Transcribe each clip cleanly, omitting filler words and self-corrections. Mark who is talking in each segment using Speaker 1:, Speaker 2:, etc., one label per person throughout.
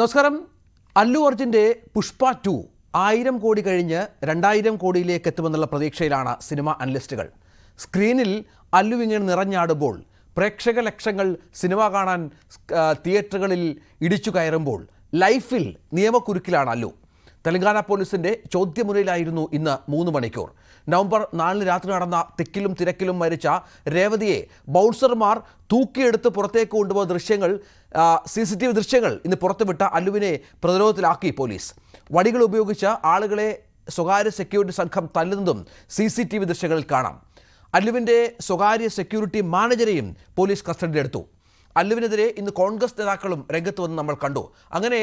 Speaker 1: നമസ്കാരം. അല്ലു അർജുൻ്റെ പുഷ്പ 2 1000 കോടി കഴിഞ്ഞ് 2000 കോടിയിലേക്ക് എത്തുമെന്നുള്ള പ്രതീക്ഷയിലാണ് സിനിമ അനലിസ്റ്റുകൾ. സ്ക്രീനിൽ അല്ലു ഇങ്ങനെ നിറഞ്ഞാടുമ്പോൾ, പ്രേക്ഷക ലക്ഷങ്ങൾ സിനിമ കാണാൻ തിയേറ്ററുകളിൽ ഇടിച്ചു കയറുമ്പോൾ ലൈഫിൽ നിയമക്കുരുക്കിലാണ് അല്ലു. തെലങ്കാന പോലീസിൻ്റെ ചോദ്യമുറിയിലായിരുന്നു ഇന്ന് 3 മണിക്കൂർ. നവംബർ 4 രാത്രി നടന്ന തിക്കിലും തിരക്കിലും മരിച്ച രേവതിയെ ബൗൺസർമാർ തൂക്കിയെടുത്ത് പുറത്തേക്ക് കൊണ്ടുപോയ ദൃശ്യങ്ങൾ, CCTV ദൃശ്യങ്ങൾ ഇന്ന് പുറത്തുവിട്ട അല്ലുവിനെ പ്രതിരോധത്തിലാക്കി പോലീസ്. വടികൾ ഉപയോഗിച്ച് ആളുകളെ സ്വകാര്യ സെക്യൂരിറ്റി സംഘം തല്ലുന്നതും CCTV ദൃശ്യങ്ങളിൽ കാണാം. അല്ലുവിൻ്റെ സ്വകാര്യ സെക്യൂരിറ്റി മാനേജരെയും പോലീസ് കസ്റ്റഡിയിലെടുത്തു. അല്ലുവിനെതിരെ ഇന്ന് കോൺഗ്രസ് നേതാക്കളും രംഗത്ത് വന്ന് നമ്മൾ കണ്ടു. അങ്ങനെ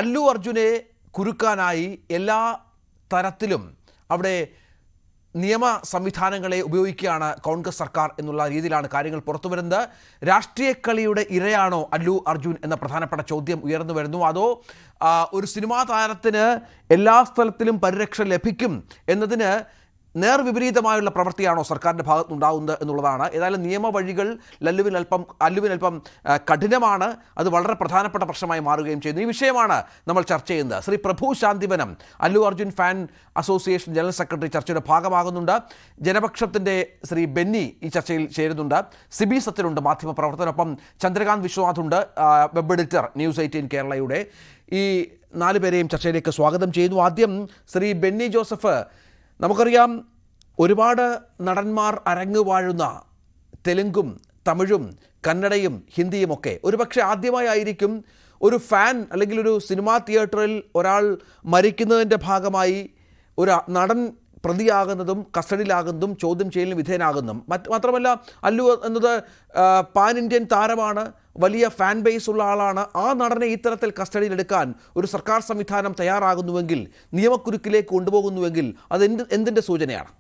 Speaker 1: അല്ലു അർജുനെ കുരുക്കാനായി എല്ലാ തരത്തിലും അവിടെ നിയമ സംവിധാനങ്ങളെ ഉപയോഗിക്കുകയാണ് കോൺഗ്രസ് സർക്കാർ എന്നുള്ള രീതിയിലാണ് കാര്യങ്ങൾ പുറത്തു വരുന്നത്. രാഷ്ട്രീയ കളിയുടെ ഇരയാണോ അല്ലു അർജുൻ എന്ന പ്രധാനപ്പെട്ട ചോദ്യം ഉയർന്നു വരുന്നു. അതോ ഒരു സിനിമാ താരത്തിന് എല്ലാ സ്ഥലത്തിലും പരിരക്ഷ ലഭിക്കും എന്നതിന് നേർവിപരീതമായുള്ള പ്രവൃത്തിയാണോ സർക്കാരിൻ്റെ ഭാഗത്തുനിന്നുണ്ടാകുന്നത് എന്നുള്ളതാണ്. ഏതായാലും നിയമവഴികൾ അല്ലുവിനൽപ്പം കഠിനമാണ്. അത് വളരെ പ്രധാനപ്പെട്ട പ്രശ്നമായി മാറുകയും ചെയ്യുന്നു. ഈ വിഷയമാണ് നമ്മൾ ചർച്ച ചെയ്യുന്നത്. Shri Prabhu Santhivanam, Allu Arjun fan association general secretary, ചർച്ചയുടെ ഭാഗമാകുന്നുണ്ട്. ജനപക്ഷത്തിൻ്റെ ശ്രീ ബെന്നി ഈ ചർച്ചയിൽ ചേരുന്നുണ്ട്. സിബി സത്യനുണ്ട്, മാധ്യമപ്രവർത്തനൊപ്പം ചന്ദ്രകാന്ത് വിശ്വനാഥുണ്ട്, വെബ് എഡിറ്റർ News 18 കേരളയുടെ. ഈ 4 പേരെയും ചർച്ചയിലേക്ക് സ്വാഗതം ചെയ്യുന്നു. ആദ്യം ശ്രീ ബെന്നി ജോസഫ്, നമുക്കറിയാം ഒരുപാട് നടന്മാർ അരങ്ങ് വാഴുന്ന തെലുങ്കും തമിഴും കന്നഡയും ഹിന്ദിയുമൊക്കെ ഒരുപക്ഷെ ആദ്യമായിരിക്കും ഒരു ഫാൻ അല്ലെങ്കിൽ ഒരു സിനിമാ തിയേറ്ററിൽ ഒരാൾ മരിക്കുന്നതിൻ്റെ ഭാഗമായി ഒരു നടൻ പ്രതിയാകുന്നതും കസ്റ്റഡിയിലാകുന്നതും ചോദ്യം ചെയ്യലിന് വിധേയനാകുന്നതും. മാത്രമല്ല അല്ലു എന്നത് പാൻ ഇന്ത്യൻ താരമാണ്, വലിയ ഫാൻ ബേസ് ഉള്ള ആളാണ്. ആ നടനെ ഇത്തരത്തിൽ കസ്റ്റഡിയിലെടുക്കാൻ ഒരു സർക്കാർ സംവിധാനം തയ്യാറാകുന്നുവെങ്കിൽ, നിയമക്കുരുക്കിലേക്ക് കൊണ്ടുപോകുന്നുവെങ്കിൽ അത് എന്തിൻ്റെ സൂചനയാണ്?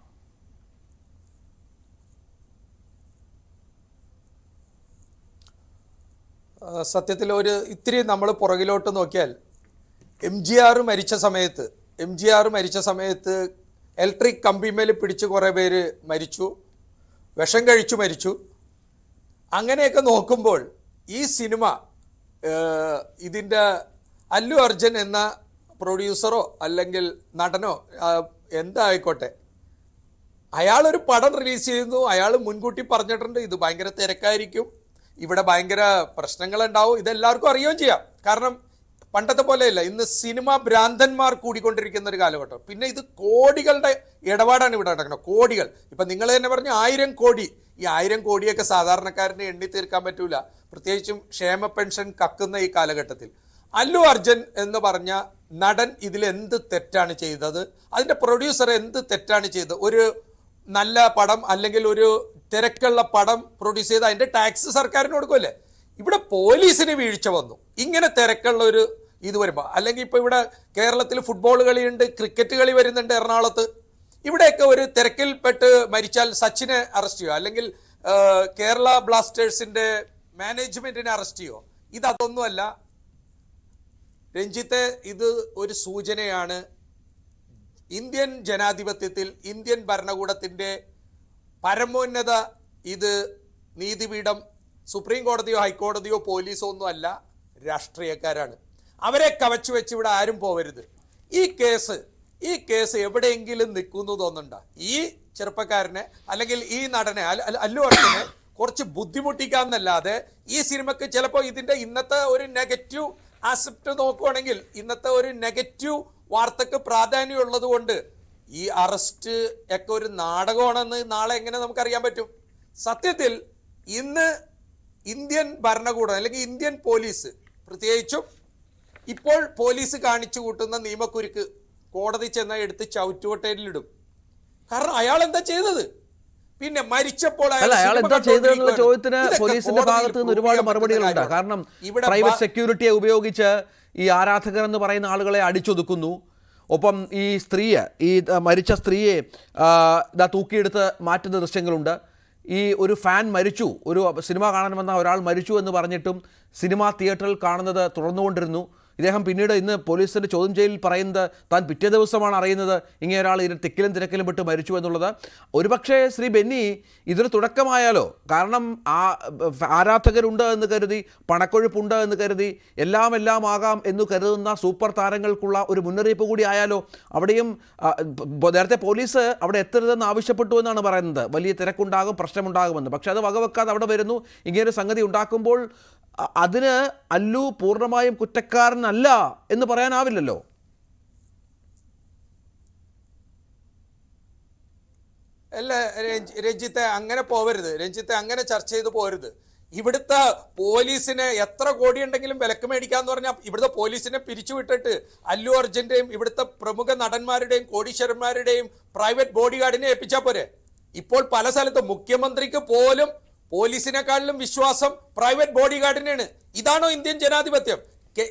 Speaker 2: സത്യത്തിൽ ഇത്തിരി നമ്മൾ പുറകിലോട്ട് നോക്കിയാൽ എം ജി ആർ മരിച്ച സമയത്ത് ഇലക്ട്രിക് കമ്പിമേൽ പിടിച്ച് കുറേ പേര് മരിച്ചു, വിഷം കഴിച്ചു മരിച്ചു. അങ്ങനെയൊക്കെ നോക്കുമ്പോൾ ഈ സിനിമ ഇതിൻ്റെ അല്ലു അർജുൻ എന്ന പ്രൊഡ്യൂസറോ അല്ലെങ്കിൽ നടനോ എന്തായിക്കോട്ടെ, അയാളൊരു പടം റിലീസ് ചെയ്യുന്നു. അയാൾ മുൻകൂട്ടി പറഞ്ഞിട്ടുണ്ട് ഇത് ഭയങ്കര തിരക്കായിരിക്കും, ഇവിടെ ഭയങ്കര പ്രശ്നങ്ങളുണ്ടാവും. ഇതെല്ലാവർക്കും അറിയുകയും ചെയ്യാം. കാരണം പണ്ടത്തെ പോലെയല്ല, ഇന്ന് സിനിമ ഭ്രാന്തന്മാർ കൂടിക്കൊണ്ടിരിക്കുന്ന ഒരു കാലഘട്ടം. പിന്നെ ഇത് കോടികളുടെ ഇടപാടാണ് ഇവിടെ നടക്കുന്നത്. കോടികൾ, ഇപ്പം നിങ്ങൾ തന്നെ പറഞ്ഞ 1000 കോടി. ഈ 1000 കോടിയൊക്കെ സാധാരണക്കാരനെ എണ്ണി തീർക്കാൻ പറ്റൂല, പ്രത്യേകിച്ചും ക്ഷേമ പെൻഷൻ കക്കുന്ന ഈ കാലഘട്ടത്തിൽ. അല്ലു അർജുൻ എന്ന് പറഞ്ഞ നടൻ ഇതിൽ എന്ത് തെറ്റാണ് ചെയ്തത്? അതിൻ്റെ പ്രൊഡ്യൂസർ എന്ത് തെറ്റാണ് ചെയ്തത്? ഒരു നല്ല പടം അല്ലെങ്കിൽ ഒരു തിരക്കുള്ള പടം പ്രൊഡ്യൂസ് ചെയ്ത് അതിൻ്റെ ടാക്സ് സർക്കാരിന് കൊടുക്കുമല്ലേ? ഇവിടെ പോലീസിന് വീഴ്ച വന്നു ഇങ്ങനെ തിരക്കുള്ള ഒരു ഇത് വരുമ്പോൾ. അല്ലെങ്കിൽ ഇപ്പോൾ ഇവിടെ കേരളത്തിൽ ഫുട്ബോൾ കളിയുണ്ട്, ക്രിക്കറ്റ് കളി വരുന്നുണ്ട് എറണാകുളത്ത്. ഇവിടെയൊക്കെ ഒരു തിരക്കിൽപ്പെട്ട് മരിച്ചാൽ സച്ചിനെ അറസ്റ്റ് ചെയ്യുമോ? അല്ലെങ്കിൽ കേരള ബ്ലാസ്റ്റേഴ്സിന്റെ മാനേജ്മെന്റിനെ അറസ്റ്റ് ചെയ്യുമോ? ഇതൊന്നുമല്ല രഞ്ജിത്തെ, ഇത് ഒരു സൂചനയാണ് ഇന്ത്യൻ ജനാധിപത്യത്തിൽ, ഇന്ത്യൻ ഭരണകൂടത്തിന്റെ പരമോന്നത ഇത് നീതിപീഠം സുപ്രീം കോടതിയോ ഹൈക്കോടതിയോ പോലീസോ ഒന്നും അല്ല, രാഷ്ട്രീയക്കാരാണ്. അവരെ കവച്ചു വെച്ച് ഇവിടെ ആരും പോവരുത്. ഈ കേസ് എവിടെയെങ്കിലും നിൽക്കുന്നു തോന്നുന്നുണ്ടോ? ഈ ചെറുപ്പക്കാരനെ അല്ലെങ്കിൽ ഈ നടനെ അല്ലു അർജുനെ കുറച്ച് ബുദ്ധിമുട്ടിക്കാമെന്നല്ലാതെ ഈ സിനിമക്ക് ചിലപ്പോൾ ഇതിന്റെ ഇന്നത്തെ ഒരു നെഗറ്റീവ് ആസ്പെക്ട് നോക്കുവാണെങ്കിൽ, ഇന്നത്തെ ഒരു നെഗറ്റീവ് വാർത്തക്ക് പ്രാധാന്യം ഉള്ളത് കൊണ്ട് ഈ അറസ്റ്റ് ഒക്കെ ഒരു നാടകമാണെന്ന് നാളെ എങ്ങനെ നമുക്കറിയാൻ പറ്റും? സത്യത്തിൽ ഇന്ന് ഇന്ത്യൻ ഭരണകൂടം അല്ലെങ്കിൽ ഇന്ത്യൻ പോലീസ്, പ്രത്യേകിച്ചും ഇപ്പോൾ പോലീസ് കാണിച്ചു കൂട്ടുന്ന നിയമക്കുരുക്ക് കോടതി ചെന്നാൽ എടുത്ത് ചവിറ്റുകൊട്ടയിലിടും. കാരണം അയാൾ എന്താ ചെയ്തത്? പിന്നെ മരിച്ചപ്പോൾ
Speaker 1: അയാൾ എന്താ ചെയ്തതെന്നുള്ള ചോദ്യത്തിന് പോലീസിന്റെ ഭാഗത്ത് നിന്ന് ഒരുപാട് മറുപടികളുണ്ട്. കാരണം പ്രൈവറ്റ് സെക്യൂരിറ്റിയെ ഉപയോഗിച്ച് ഈ ആരാധകർ എന്ന് പറയുന്ന ആളുകളെ അടിച്ചൊതുക്കുന്നു. ഒപ്പം ഈ മരിച്ച സ്ത്രീയെ തൂക്കിയെടുത്ത് മാറ്റുന്ന ദൃശ്യങ്ങളുണ്ട്. ഈ ഒരു ഫാൻ മരിച്ചു, ഒരു സിനിമ കാണാൻ വന്ന ഒരാൾ മരിച്ചു എന്ന് പറഞ്ഞിട്ടും സിനിമാ തിയേറ്ററിൽ കാണുന്നത് തുടർന്നുകൊണ്ടിരുന്നു. ഇദ്ദേഹം പിന്നീട് ഇന്ന് പോലീസിന്റെ ചോദ്യം ചെയ്യലിൽ പറയുന്നത് താൻ പിറ്റേ ദിവസമാണ് അറിയുന്നത് ഇങ്ങനെ ഒരാൾ ഇതിന് തിക്കിലും തിരക്കിലും വിട്ട് മരിച്ചു എന്നുള്ളത്. ഒരുപക്ഷെ ശ്രീ ബെന്നി ഇതൊരു തുടക്കമായാലോ? കാരണം ആരാധകരുണ്ട് എന്ന് കരുതി, പണക്കൊഴുപ്പുണ്ട് എന്ന് കരുതി, എല്ലാം ആകാം എന്ന് കരുതുന്ന സൂപ്പർ താരങ്ങൾക്കുള്ള ഒരു മുന്നറിയിപ്പ് കൂടി ആയാലോ? അവിടെയും നേരത്തെ പോലീസ് അവിടെ എത്തരുതെന്ന് ആവശ്യപ്പെട്ടു എന്നാണ് പറയുന്നത്. വലിയ തിരക്കുണ്ടാകും, പ്രശ്നമുണ്ടാകുമെന്ന്. പക്ഷെ അത് വകവെക്കാതെ അവിടെ വരുന്നു. ഇങ്ങനൊരു സംഗതി ഉണ്ടാക്കുമ്പോൾ അതിന് അല്ലു പൂർണ്ണമായും കുറ്റക്കാരനല്ല എന്ന് പറയാനാവില്ലല്ലോ.
Speaker 2: അല്ല രഞ്ജിത്തെ, അങ്ങനെ പോവരുത്. രഞ്ജിത്തെ, അങ്ങനെ ചർച്ച ചെയ്ത് പോരുത്. ഇവിടുത്തെ പോലീസിനെ എത്ര കോടി ഉണ്ടെങ്കിലും വിലക്ക് മേടിക്കാന്ന് പറഞ്ഞാൽ ഇവിടുത്തെ പോലീസിനെ പിരിച്ചുവിട്ടിട്ട് അല്ലു അർജുന്റെയും ഇവിടുത്തെ പ്രമുഖ നടന്മാരുടെയും കോടീശ്വരന്മാരുടെയും പ്രൈവറ്റ് ബോഡി ഗാർഡിനെ ഏൽപ്പിച്ചാൽ പോരെ? ഇപ്പോൾ പല സ്ഥലത്തും മുഖ്യമന്ത്രിക്ക് പോലും പോലീസിനെക്കാളിലും വിശ്വാസം പ്രൈവറ്റ് ബോഡി ഗാർഡിനാണ്. ഇതാണോ ഇന്ത്യൻ ജനാധിപത്യം?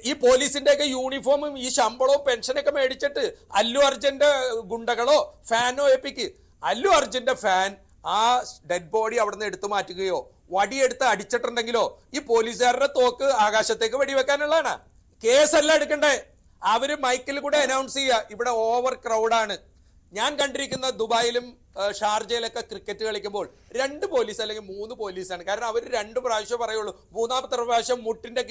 Speaker 2: ഈ പോലീസിന്റെയൊക്കെ യൂണിഫോമും ഈ ശമ്പളവും പെൻഷനൊക്കെ മേടിച്ചിട്ട് അല്ലു അർജുന്റെ ഗുണ്ടകളോ ഫാനോ ഏൽപ്പിക്ക്. അല്ലു അർജുന്റെ ഫാൻ ആ ഡെഡ് ബോഡി അവിടെ നിന്ന് എടുത്തു മാറ്റുകയോ വടിയെടുത്ത് അടിച്ചിട്ടുണ്ടെങ്കിലോ ഈ പോലീസുകാരുടെ തോക്ക് ആകാശത്തേക്ക് വെടിവെക്കാനുള്ളതാണ്. കേസല്ല എടുക്കണ്ടേ? അവര് മൈക്കിൽ കൂടെ അനൗൺസ് ചെയ്യുക ഇവിടെ ഓവർ ക്രൗഡാണ്. ഞാൻ കണ്ടിരിക്കുന്ന ദുബായിലും ഷാർജയിലൊക്കെ ക്രിക്കറ്റ് കളിക്കുമ്പോൾ 2 പോലീസ് അല്ലെങ്കിൽ 3 പോലീസാണ്. കാരണം അവർ 2 പ്രാവശ്യം പറയുള്ളൂ. 3ാമത്തെ പ്രാവശ്യം മുട്ടിന്റെ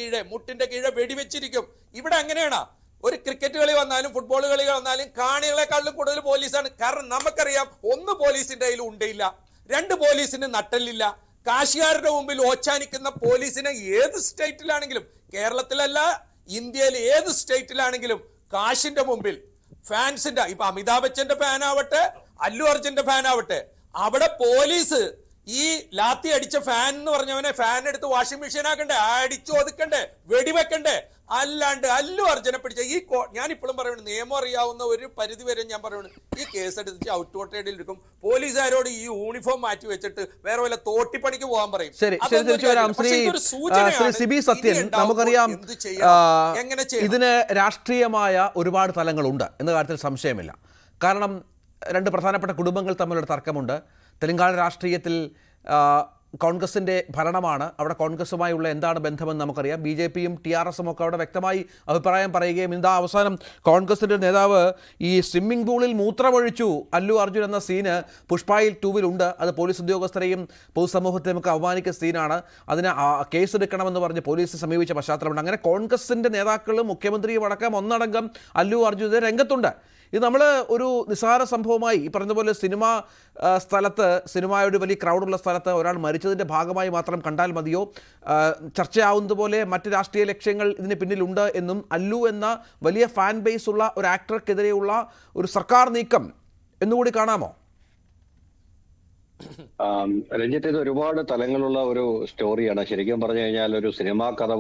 Speaker 2: കീഴെ വെടിവെച്ചിരിക്കും. ഇവിടെ അങ്ങനെയാണോ? ഒരു ക്രിക്കറ്റ് കളി വന്നാലും ഫുട്ബോൾ കളി വന്നാലും കാണികളെക്കാളും കൂടുതൽ പോലീസാണ്. കാരണം നമുക്കറിയാം, 1 പോലീസിന്റെ കയ്യിൽ ഉണ്ടയില്ല, 2 പോലീസിന് നട്ടല്ലില്ല. കാശുകാരുടെ മുമ്പിൽ ഓച്ചാനിക്കുന്ന പോലീസിനെ ഏത് സ്റ്റേറ്റിലാണെങ്കിലും, കേരളത്തിലല്ല ഇന്ത്യയിൽ ഏത് സ്റ്റേറ്റിലാണെങ്കിലും കാശിന്റെ മുമ്പിൽ ഫാൻസിന്റെ, ഇപ്പൊ അമിതാഭ് ബച്ചന്റെ ഫാൻ ആവട്ടെ അല്ലു അർജുന്റെ ഫാൻ ആവട്ടെ, അവിടെ പോലീസ് ഈ ലാത്തി അടിച്ച ഫാൻ എന്ന് പറഞ്ഞവനെ ഫാൻ എടുത്ത് വാഷിംഗ് മെഷീൻ ആക്കണ്ടേ, അടിച്ചു ഒതുക്കണ്ടേ, വെടിവെക്കണ്ടേ? അല്ലാണ്ട് അല്ലു അർജുനെ പിടിച്ച ഈ ഞാൻ ഇപ്പോഴും പറയുന്നത്, നിയമം അറിയാവുന്ന ഒരു പരിധി വരെ ഞാൻ പറയുന്നത്, ഈ കേസ് എടുത്ത് ഔട്ട്വോട്ടേഡിൽ എടുക്കും. പോലീസുകാരോട് ഈ യൂണിഫോം മാറ്റി വെച്ചിട്ട് വേറെ വല്ല തോട്ടിപ്പണിക്ക് പോകാൻ പറയും.
Speaker 1: സിബി സത്യൻ, നമുക്കറിയാം ഇതിന് രാഷ്ട്രീയമായ ഒരുപാട് തലങ്ങളുണ്ട് എന്ന കാര്യത്തിൽ സംശയമില്ല. കാരണം 2 പ്രധാനപ്പെട്ട കുടുംബങ്ങൾ തമ്മിലുള്ള തർക്കമുണ്ട്. തെലങ്കാന രാഷ്ട്രീയത്തിൽ കോൺഗ്രസിൻ്റെ ഭരണമാണ്. അവിടെ കോൺഗ്രസുമായുള്ള എന്താണ് ബന്ധമെന്ന് നമുക്കറിയാം. BJPയും TRSും ഒക്കെ അവിടെ വ്യക്തമായി അഭിപ്രായം പറയുകയും ഇതാ അവസാനം കോൺഗ്രസിൻ്റെ നേതാവ് ഈ സ്വിമ്മിംഗ് പൂളിൽ മൂത്രമൊഴിച്ചു അല്ലു അർജുൻ എന്ന സീന് പുഷ്പയിൽ 2 ഉണ്ട്. അത് പോലീസ് ഉദ്യോഗസ്ഥരെയും പൊതുസമൂഹത്തെയും ഒക്കെ അവമാനിക്കുന്ന സീനാണ്. അതിന് കേസെടുക്കണമെന്ന് പറഞ്ഞ് പോലീസ് സമീപിച്ച പശ്ചാത്തലമുണ്ട്. അങ്ങനെ കോൺഗ്രസിൻ്റെ നേതാക്കളും മുഖ്യമന്ത്രിയും അടക്കം ഒന്നടങ്കം അല്ലു അർജുൻ്റെ രംഗത്തുണ്ട്. ഇത് നമ്മൾ ഒരു നിസ്സാര സംഭവമായി, ഈ പറഞ്ഞതുപോലെ സ്ഥലത്ത്, സിനിമയുടെ വലിയ ക്രൗഡുള്ള സ്ഥലത്ത് ഒരാൾ മരിച്ചതിൻ്റെ ഭാഗമായി മാത്രം കണ്ടാൽ മതിയോ? ചർച്ചയാവുന്നത് പോലെ മറ്റ് രാഷ്ട്രീയ ലക്ഷ്യങ്ങൾ ഇതിന് പിന്നിലുണ്ട് എന്നും അല്ലു എന്ന വലിയ ഫാൻ ബേസ് ഉള്ള ഒരു ആക്ടർക്കെതിരെയുള്ള ഒരു സർക്കാർ നീക്കം എന്നുകൂടി കാണാമോ?
Speaker 3: രഞ്ജിത്ത്, ഇത് ഒരുപാട് തലങ്ങളുള്ള ഒരു സ്റ്റോറിയാണ്. ശരിക്കും പറഞ്ഞു കഴിഞ്ഞാൽ ഒരു സിനിമാ കഥ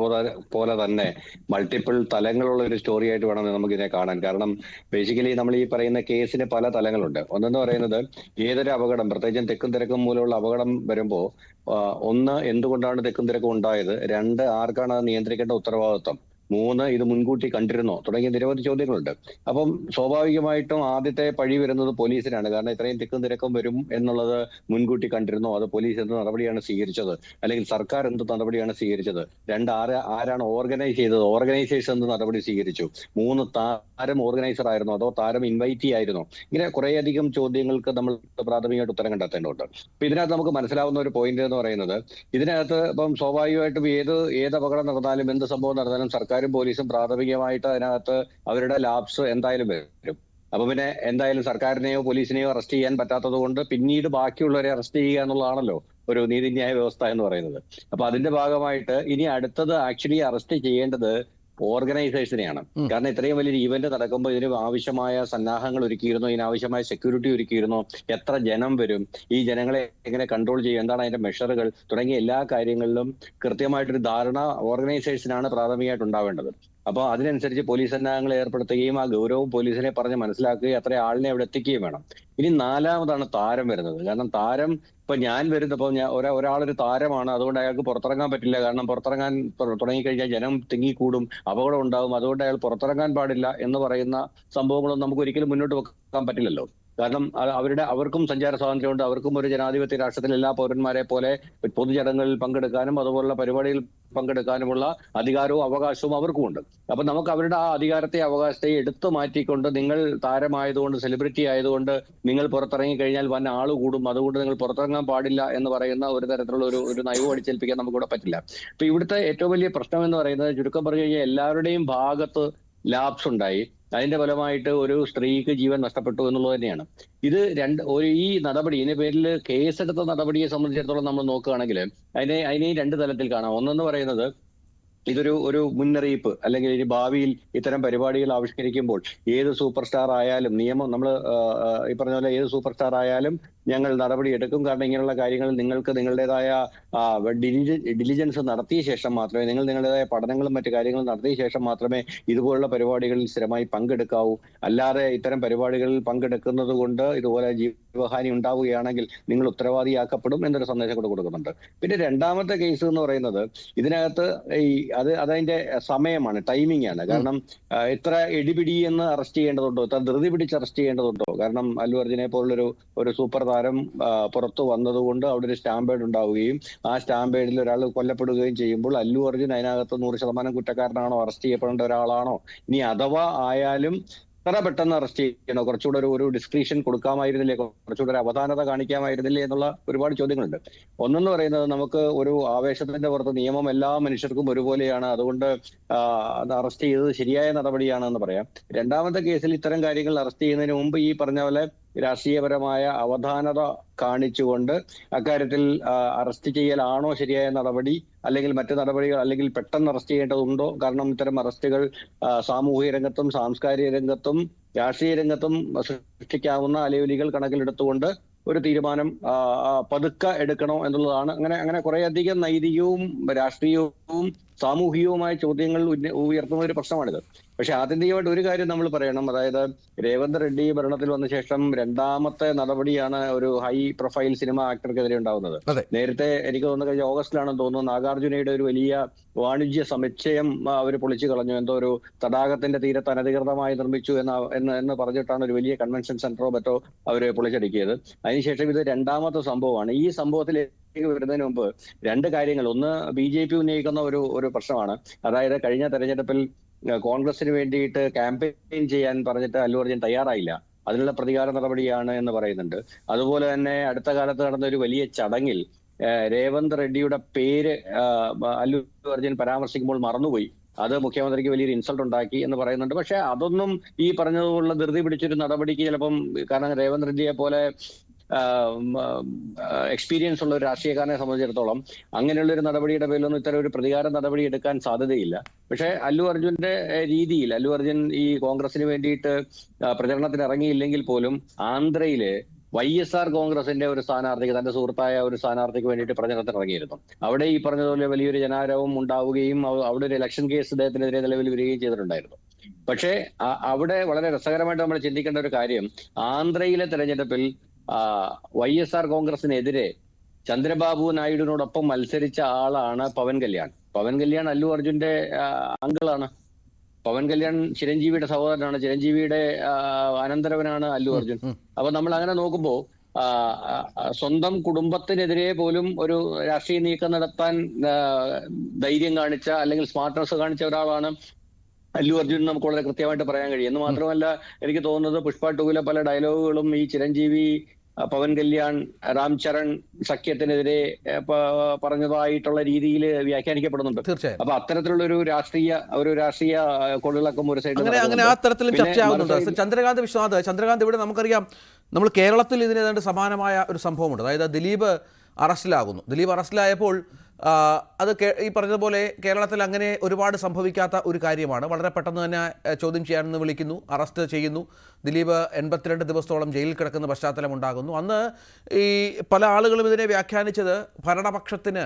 Speaker 3: പോലെ തന്നെ മൾട്ടിപ്പിൾ തലങ്ങളുള്ള ഒരു സ്റ്റോറി ആയിട്ട് വേണം നമുക്കിതിനെ കാണാൻ. കാരണം ബേസിക്കലി നമ്മൾ ഈ പറയുന്ന കേസിന് പല തലങ്ങളുണ്ട്. ഒന്നെന്ന് പറയുന്നത്, ഏതൊരു അപകടം, പ്രത്യേകിച്ചും തെക്കും തിരക്കും മൂലമുള്ള അപകടം വരുമ്പോൾ, 1 എന്തുകൊണ്ടാണ് തെക്കും തിരക്കും ഉണ്ടായത്, 2 ആർക്കാണ് അത് നിയന്ത്രിക്കേണ്ട ഉത്തരവാദിത്വം, 3 ഇത് മുൻകൂട്ടി കണ്ടിരുന്നോ, തുടങ്ങിയ നിരവധി ചോദ്യങ്ങളുണ്ട്. അപ്പം സ്വാഭാവികമായിട്ടും ആദ്യത്തെ പഴി വരുന്നത് പോലീസിനാണ്. കാരണം ഇത്രയും തിക്കും തിരക്കും വരും എന്നുള്ളത് മുൻകൂട്ടി കണ്ടിരുന്നോ, അത് പോലീസ് എന്ത് നടപടിയാണ് സ്വീകരിച്ചത്, അല്ലെങ്കിൽ സർക്കാർ എന്ത് നടപടിയാണ് സ്വീകരിച്ചത്, 2 ആരാണ് ഓർഗനൈസ് ചെയ്തത്, ഓർഗനൈസേഴ്സ് എന്ത് നടപടി സ്വീകരിച്ചു, 3 താരം ഓർഗനൈസർ ആയിരുന്നോ അതോ താരം ഇൻവൈറ്റി ആയിരുന്നോ? ഇങ്ങനെ കുറേയധികം ചോദ്യങ്ങൾക്ക് നമ്മൾ പ്രാഥമികമായിട്ട് ഉത്തരം കണ്ടെത്തേണ്ടതുണ്ട്. അപ്പൊ ഇതിനകത്ത് നമുക്ക് മനസ്സിലാവുന്ന ഒരു പോയിന്റ് എന്ന് പറയുന്നത്, ഇതിനകത്ത് ഇപ്പം സ്വാഭാവികമായിട്ടും ഏത് അപകടം നടന്നാലും എന്ത് സംഭവം നടന്നാലും സർക്കാരും പോലീസും പ്രാഥമികമായിട്ട് അതിനകത്ത് അവരുടെ ലാബ്സ് എന്തായാലും വരും. അപ്പൊ പിന്നെ എന്തായാലും സർക്കാരിനെയോ പോലീസിനെയോ അറസ്റ്റ് ചെയ്യാൻ പറ്റാത്തത് കൊണ്ട് പിന്നീട് ബാക്കിയുള്ളവരെ അറസ്റ്റ് ചെയ്യുക എന്നുള്ളതാണല്ലോ ഒരു നീതിന്യായ വ്യവസ്ഥ എന്ന് പറയുന്നത്. അപ്പൊ അതിന്റെ ഭാഗമായിട്ട് ഇനി അടുത്തത് ആക്ച്വലി അറസ്റ്റ് ചെയ്യേണ്ടത് ഓർഗനൈസേഴ്സിനെയാണ്. കാരണം ഇത്രയും വലിയൊരു ഇവന്റ് നടക്കുമ്പോൾ ഇതിന് ആവശ്യമായ സന്നാഹങ്ങൾ ഒരുക്കിയിരുന്നു, ഇതിനാവശ്യമായ സെക്യൂരിറ്റി ഒരുക്കിയിരുന്നു, എത്ര ജനം വരും, ഈ ജനങ്ങളെ എങ്ങനെ കൺട്രോൾ ചെയ്യും, എന്താണ് അതിന്റെ മെഷറുകൾ, തുടങ്ങിയ എല്ലാ കാര്യങ്ങളിലും കൃത്യമായിട്ടൊരു ധാരണ ഓർഗനൈസേഴ്സിനാണ് പ്രാഥമികമായിട്ട് ഉണ്ടാവേണ്ടത്. അപ്പോൾ അതിനനുസരിച്ച് പോലീസ് സന്നാഹങ്ങൾ ഏർപ്പെടുത്തുകയും ആ ഗൗരവം പോലീസിനെ പറഞ്ഞ് മനസ്സിലാക്കുകയും അത്ര ആളിനെ അവിടെ എത്തിക്കുകയും വേണം. ഇനി 4ാമതാണ് താരം വരുന്നത്. കാരണം താരം, ഇപ്പൊ ഞാൻ വരുന്നപ്പോൾ ഒരാളൊരു താരമാണ്, അതുകൊണ്ട് അയാൾക്ക് പുറത്തിറങ്ങാൻ പറ്റില്ല. കാരണം പുറത്തിറങ്ങാൻ തുടങ്ങിക്കഴിഞ്ഞാൽ ജനം തിങ്ങിക്കൂടും, അപകടം ഉണ്ടാകും, അതുകൊണ്ട് അയാൾ പുറത്തിറങ്ങാൻ പാടില്ല എന്ന് പറയുന്ന സംഭവങ്ങളൊന്നും നമുക്ക് ഒരിക്കലും മുന്നോട്ട് വെക്കാൻ പറ്റില്ലല്ലോ. കാരണം അവർക്കും സഞ്ചാര സ്വാതന്ത്ര്യമുണ്ട്, അവർക്കും ഒരു ജനാധിപത്യ രാഷ്ട്രത്തിലെ എല്ലാ പൗരന്മാരെ പോലെ പൊതുചടങ്ങുകളിൽ പങ്കെടുക്കാനും അതുപോലുള്ള പരിപാടികളിൽ പങ്കെടുക്കാനുമുള്ള അധികാരവും അവകാശവും അവർക്കുമുണ്ട്. അപ്പൊ നമുക്ക് അവരുടെ ആ അധികാരത്തെ അവകാശത്തെ എടുത്തു മാറ്റിക്കൊണ്ട് നിങ്ങൾ താരമായതുകൊണ്ട്, സെലിബ്രിറ്റി ആയതുകൊണ്ട് നിങ്ങൾ പുറത്തിറങ്ങി കഴിഞ്ഞാൽ വൻ ആള് കൂടും, അതുകൊണ്ട് നിങ്ങൾ പുറത്തിറങ്ങാൻ പാടില്ല എന്ന് പറയുന്ന ഒരു തരത്തിലുള്ള ഒരു നയവ് അടിച്ചേൽപ്പിക്കാൻ നമുക്കിവിടെ പറ്റില്ല. അപ്പൊ ഇവിടുത്തെ ഏറ്റവും വലിയ പ്രശ്നം എന്ന് പറയുന്നത്, ചുരുക്കം പറഞ്ഞു കഴിഞ്ഞാൽ എല്ലാവരുടെയും ഭാഗത്ത് ലാപ്സ് ഉണ്ടായി. അതിന്റെ ഫലമായിട്ട് ഒരു സ്ത്രീക്ക് ജീവൻ നഷ്ടപ്പെട്ടു എന്നുള്ളത് തന്നെയാണ്. ഇത് ഈ നടപടി, ഇതിന്റെ പേരിൽ കേസെടുത്ത നടപടിയെ സംബന്ധിച്ചിടത്തോളം നമ്മൾ നോക്കുകയാണെങ്കിൽ അതിനെ രണ്ട് തലത്തിൽ കാണാം. ഒന്നെന്ന് പറയുന്നത് ഒരു മുന്നറിയിപ്പ്, അല്ലെങ്കിൽ ഒരു ഭാവിയിൽ ഇത്തരം പരിപാടികൾ ആവിഷ്കരിക്കുമ്പോൾ ഏത് സൂപ്പർ സ്റ്റാർ ആയാലും നമ്മൾ ഈ പറഞ്ഞ പോലെ ഏത് സൂപ്പർ സ്റ്റാർ ആയാലും ഞങ്ങൾ നടപടി എടുക്കും. കാരണം ഇങ്ങനെയുള്ള കാര്യങ്ങൾ നിങ്ങൾക്ക് നിങ്ങളുടേതായ ഡിലിജൻസ് നടത്തിയ ശേഷം മാത്രമേ, നിങ്ങളുടേതായ പഠനങ്ങളും മറ്റു കാര്യങ്ങളും നടത്തിയ ശേഷം മാത്രമേ ഇതുപോലുള്ള പരിപാടികളിൽ സ്ഥിരമായി പങ്കെടുക്കാവൂ. അല്ലാതെ ഇത്തരം പരിപാടികളിൽ പങ്കെടുക്കുന്നത് കൊണ്ട് ഇതുപോലെ ജീവഹാനി ഉണ്ടാവുകയാണെങ്കിൽ നിങ്ങൾ ഉത്തരവാദിയാക്കപ്പെടും എന്നൊരു സന്ദേശം കൂടെ കൊടുക്കുന്നുണ്ട്. പിന്നെ രണ്ടാമത്തെ കേസ് എന്ന് പറയുന്നത്, ഇതിനകത്ത് അതിന്റെ സമയമാണ്, ടൈമിംഗ് ആണ്. കാരണം ഇത്ര എടിപിടി എന്ന് അറസ്റ്റ് ചെയ്യേണ്ടതുണ്ടോ, ഇത്ര ധൃതി പിടിച്ച് അറസ്റ്റ് ചെയ്യേണ്ടതുണ്ടോ? കാരണം അല്ലു അർജുനെ പോലുള്ളൊരു സൂപ്പർ താരം പുറത്തു വന്നതുകൊണ്ട് അവിടെ ഒരു സ്റ്റാമ്പേഡ് ഉണ്ടാവുകയും ആ സ്റ്റാമ്പേഡിൽ ഒരാൾ കൊല്ലപ്പെടുകയും ചെയ്യുമ്പോൾ അല്ലു അർജുൻ അതിനകത്ത് 100% കുറ്റക്കാരനാണോ, അറസ്റ്റ് ചെയ്യപ്പെടേണ്ട ഒരാളാണോ? ഇനി അഥവാ ആയാലും എത്ര പെട്ടെന്ന് അറസ്റ്റ് ചെയ്യണോ? കുറച്ചുകൂടെ ഒരു ഡിസ്ക്രിപ്ഷൻ കൊടുക്കാമായിരുന്നില്ലേ, കുറച്ചുകൂടെ ഒരു അവധാനത കാണിക്കാമായിരുന്നില്ലേ എന്നുള്ള ഒരുപാട് ചോദ്യങ്ങളുണ്ട്. ഒന്നെന്ന് പറയുന്നത്, നമുക്ക് ഒരു ആവേശത്തിന്റെ പുറത്ത് നിയമം എല്ലാ മനുഷ്യർക്കും ഒരുപോലെയാണ്, അതുകൊണ്ട് അത് അറസ്റ്റ് ചെയ്തത് ശരിയായ നടപടിയാണെന്ന് പറയാം. രണ്ടാമത്തെ കേസിൽ ഇത്തരം കാര്യങ്ങൾ അറസ്റ്റ് ചെയ്യുന്നതിന് മുമ്പ് ഈ പറഞ്ഞ പോലെ രാഷ്ട്രീയപരമായ അവധാനത കാണിച്ചുകൊണ്ട് അക്കാര്യത്തിൽ അറസ്റ്റ് ചെയ്യലാണോ ശരിയായ നടപടി, അല്ലെങ്കിൽ മറ്റു നടപടികൾ, അല്ലെങ്കിൽ പെട്ടെന്ന് അറസ്റ്റ് ചെയ്യേണ്ടതുണ്ടോ? കാരണം ഇത്തരം അറസ്റ്റുകൾ സാമൂഹിക രംഗത്തും സാംസ്കാരിക രംഗത്തും രാഷ്ട്രീയ രംഗത്തും സൃഷ്ടിക്കാവുന്ന അലയൊലികൾ കണക്കിലെടുത്തുകൊണ്ട് ഒരു തീരുമാനം പതുക്കെ എടുക്കണോ എന്നുള്ളതാണ്. അങ്ങനെ കുറേയധികം നൈതികവും രാഷ്ട്രീയവും സാമൂഹികവുമായ ചോദ്യങ്ങൾ ഉയർത്തുന്ന ഒരു പ്രശ്നമാണിത്. പക്ഷെ ആത്യന്തികമായിട്ട് ഒരു കാര്യം നമ്മൾ പറയണം, അതായത് രേവന്ത് റെഡ്ഡി ഭരണത്തിൽ വന്ന ശേഷം രണ്ടാമത്തെ നടപടിയാണ് ഒരു ഹൈ പ്രൊഫൈൽ സിനിമ ആക്ടർക്കെതിരെ ഉണ്ടാവുന്നത്. നേരത്തെ എനിക്ക് തോന്നുന്നു കഴിഞ്ഞ ഓഗസ്റ്റിലാണെന്ന് തോന്നുന്നു നാഗാർജുനയുടെ ഒരു വലിയ വാണിജ്യ സമുച്ചയം അവർ പൊളിച്ചു കളഞ്ഞു. എന്തോ ഒരു തടാകത്തിന്റെ തീരത്ത് അനധികൃതമായി നിർമ്മിച്ചു എന്ന് പറഞ്ഞിട്ടാണ് ഒരു വലിയ കൺവെൻഷൻ സെന്ററോ മറ്റോ അവർ പൊളിച്ചടുക്കിയത്. അതിനുശേഷം ഇത് രണ്ടാമത്തെ സംഭവമാണ്. ഈ സംഭവത്തിൽ വരുന്നതിന് മുമ്പ് രണ്ട് കാര്യങ്ങൾ. ഒന്ന്, BJP ഉന്നയിക്കുന്ന ഒരു പ്രശ്നമാണ്. അതായത് കഴിഞ്ഞ തെരഞ്ഞെടുപ്പിൽ കോൺഗ്രസിന് വേണ്ടിയിട്ട് ക്യാമ്പയിൻ ചെയ്യാൻ പറഞ്ഞിട്ട് അല്ലു അർജുൻ തയ്യാറായില്ല, അതിനുള്ള പ്രതികാര നടപടിയാണ് എന്ന് പറയുന്നുണ്ട്. അതുപോലെ തന്നെ അടുത്ത കാലത്ത് നടന്ന ഒരു വലിയ ചടങ്ങിൽ രേവന്ത് റെഡ്ഡിയുടെ പേര് അല്ലു അർജുൻ പരാമർശിക്കുമ്പോൾ മറന്നുപോയി. അത് മുഖ്യമന്ത്രിക്ക് വലിയൊരു ഇൻസൾട്ട് ഉണ്ടാക്കി എന്ന് പറയുന്നുണ്ട്. പക്ഷെ അതൊന്നും ഈ പറഞ്ഞതുപോലുള്ള ധൃതി പിടിച്ചൊരു നടപടിക്ക് ചിലപ്പം, കാരണം രേവന്ത് റെഡ്ഡിയെ പോലെ എക്സ്പീരിയൻസ് ഉള്ള ഒരു രാഷ്ട്രീയക്കാരനെ സംബന്ധിച്ചിടത്തോളം അങ്ങനെയുള്ള ഒരു നടപടിയുടെ പേരിലൊന്നും ഇത്തരം ഒരു പ്രതികാര നടപടി എടുക്കാൻ സാധ്യതയില്ല. പക്ഷെ അല്ലു അർജുന്റെ രീതിയിൽ, അല്ലു അർജുൻ ഈ കോൺഗ്രസിന് വേണ്ടിയിട്ട് പ്രചരണത്തിന് ഇറങ്ങിയില്ലെങ്കിൽ പോലും ആന്ധ്രയില് YSR കോൺഗ്രസിന്റെ ഒരു സ്ഥാനാർത്ഥിക്ക്, തന്റെ സുഹൃത്തായ ഒരു സ്ഥാനാർത്ഥിക്ക് വേണ്ടിയിട്ട് പ്രചരണത്തിന് ഇറങ്ങിയിരുന്നു. അവിടെ ഈ പറഞ്ഞതുപോലെ വലിയൊരു ജനാരവം ഉണ്ടാവുകയും അവിടെ ഒരു ഇലക്ഷൻ കേസ് അദ്ദേഹത്തിനെതിരെ നിലവിൽ വരികയും ചെയ്തിട്ടുണ്ടായിരുന്നു. പക്ഷേ അവിടെ വളരെ രസകരമായിട്ട് നമ്മൾ ചിന്തിക്കേണ്ട ഒരു കാര്യം, ആന്ധ്രയിലെ തെരഞ്ഞെടുപ്പിൽ YSR കോൺഗ്രസിനെതിരെ ചന്ദ്രബാബു നായിഡുവിനോടൊപ്പം മത്സരിച്ച ആളാണ് പവൻ കല്യാൺ. പവൻ കല്യാൺ അല്ലു അർജുന്റെ അങ്കിളാണ്. പവൻ കല്യാൺ ചിരഞ്ജീവിയുടെ സഹോദരനാണ്. ചിരഞ്ജീവിയുടെ അനന്തരവനാണ് അല്ലു അർജുൻ. അപ്പൊ നമ്മൾ അങ്ങനെ നോക്കുമ്പോൾ സ്വന്തം കുടുംബത്തിനെതിരെ പോലും ഒരു രാഷ്ട്രീയ നീക്കം നടത്താൻ ധൈര്യം കാണിച്ച, അല്ലെങ്കിൽ സ്മാർട്ട്നെസ് കാണിച്ച ഒരാളാണ് അല്ലു അർജുൻ. നമുക്ക് വളരെ കൃത്യമായിട്ട് പറയാൻ കഴിയും. എന്ന് മാത്രമല്ല, എനിക്ക് തോന്നുന്നത് പുഷ്പ 2 പല ഡയലോഗുകളും ഈ ചിരഞ്ജീവി, പവൻ കല്യാൺ, രാം ചരൺ സഖ്യത്തിനെതിരെ പറഞ്ഞതായിട്ടുള്ള രീതിയിൽ വ്യാഖ്യാനിക്കപ്പെടുന്നുണ്ട്. അപ്പൊ അത്തരത്തിലുള്ള ഒരു രാഷ്ട്രീയ കൊള്ളിളക്കം ഒരു സൈഡിൽ
Speaker 1: അങ്ങനെ ആ തരത്തിലും ചർച്ചയാവുന്നുണ്ട്. ചന്ദ്രകാന്ത് ഇവിടെ നമുക്കറിയാം, നമ്മൾ കേരളത്തിൽ ഇതിന് ഏതാണ്ട് സമാനമായ ഒരു സംഭവമുണ്ട്. അതായത് ദിലീപ് അറസ്റ്റിലാകുന്നു. ദിലീപ് അറസ്റ്റിലായപ്പോൾ അത് ഈ പറഞ്ഞതുപോലെ കേരളത്തിൽ അങ്ങനെ ഒരുപാട് സംഭവിക്കാത്ത ഒരു കാര്യമാണ്. വളരെ പെട്ടെന്ന് തന്നെ ചോദ്യം ചെയ്യാനെന്ന് വിളിക്കുന്നു, അറസ്റ്റ് ചെയ്യുന്നു. ദിലീപ് 82 ദിവസത്തോളം ജയിലിൽ കിടക്കുന്ന പശ്ചാത്തലം ഉണ്ടാകുന്നു. അന്ന് ഈ പല ആളുകളും ഇതിനെ വ്യാഖ്യാനിച്ചത് ഭരണപക്ഷത്തിന്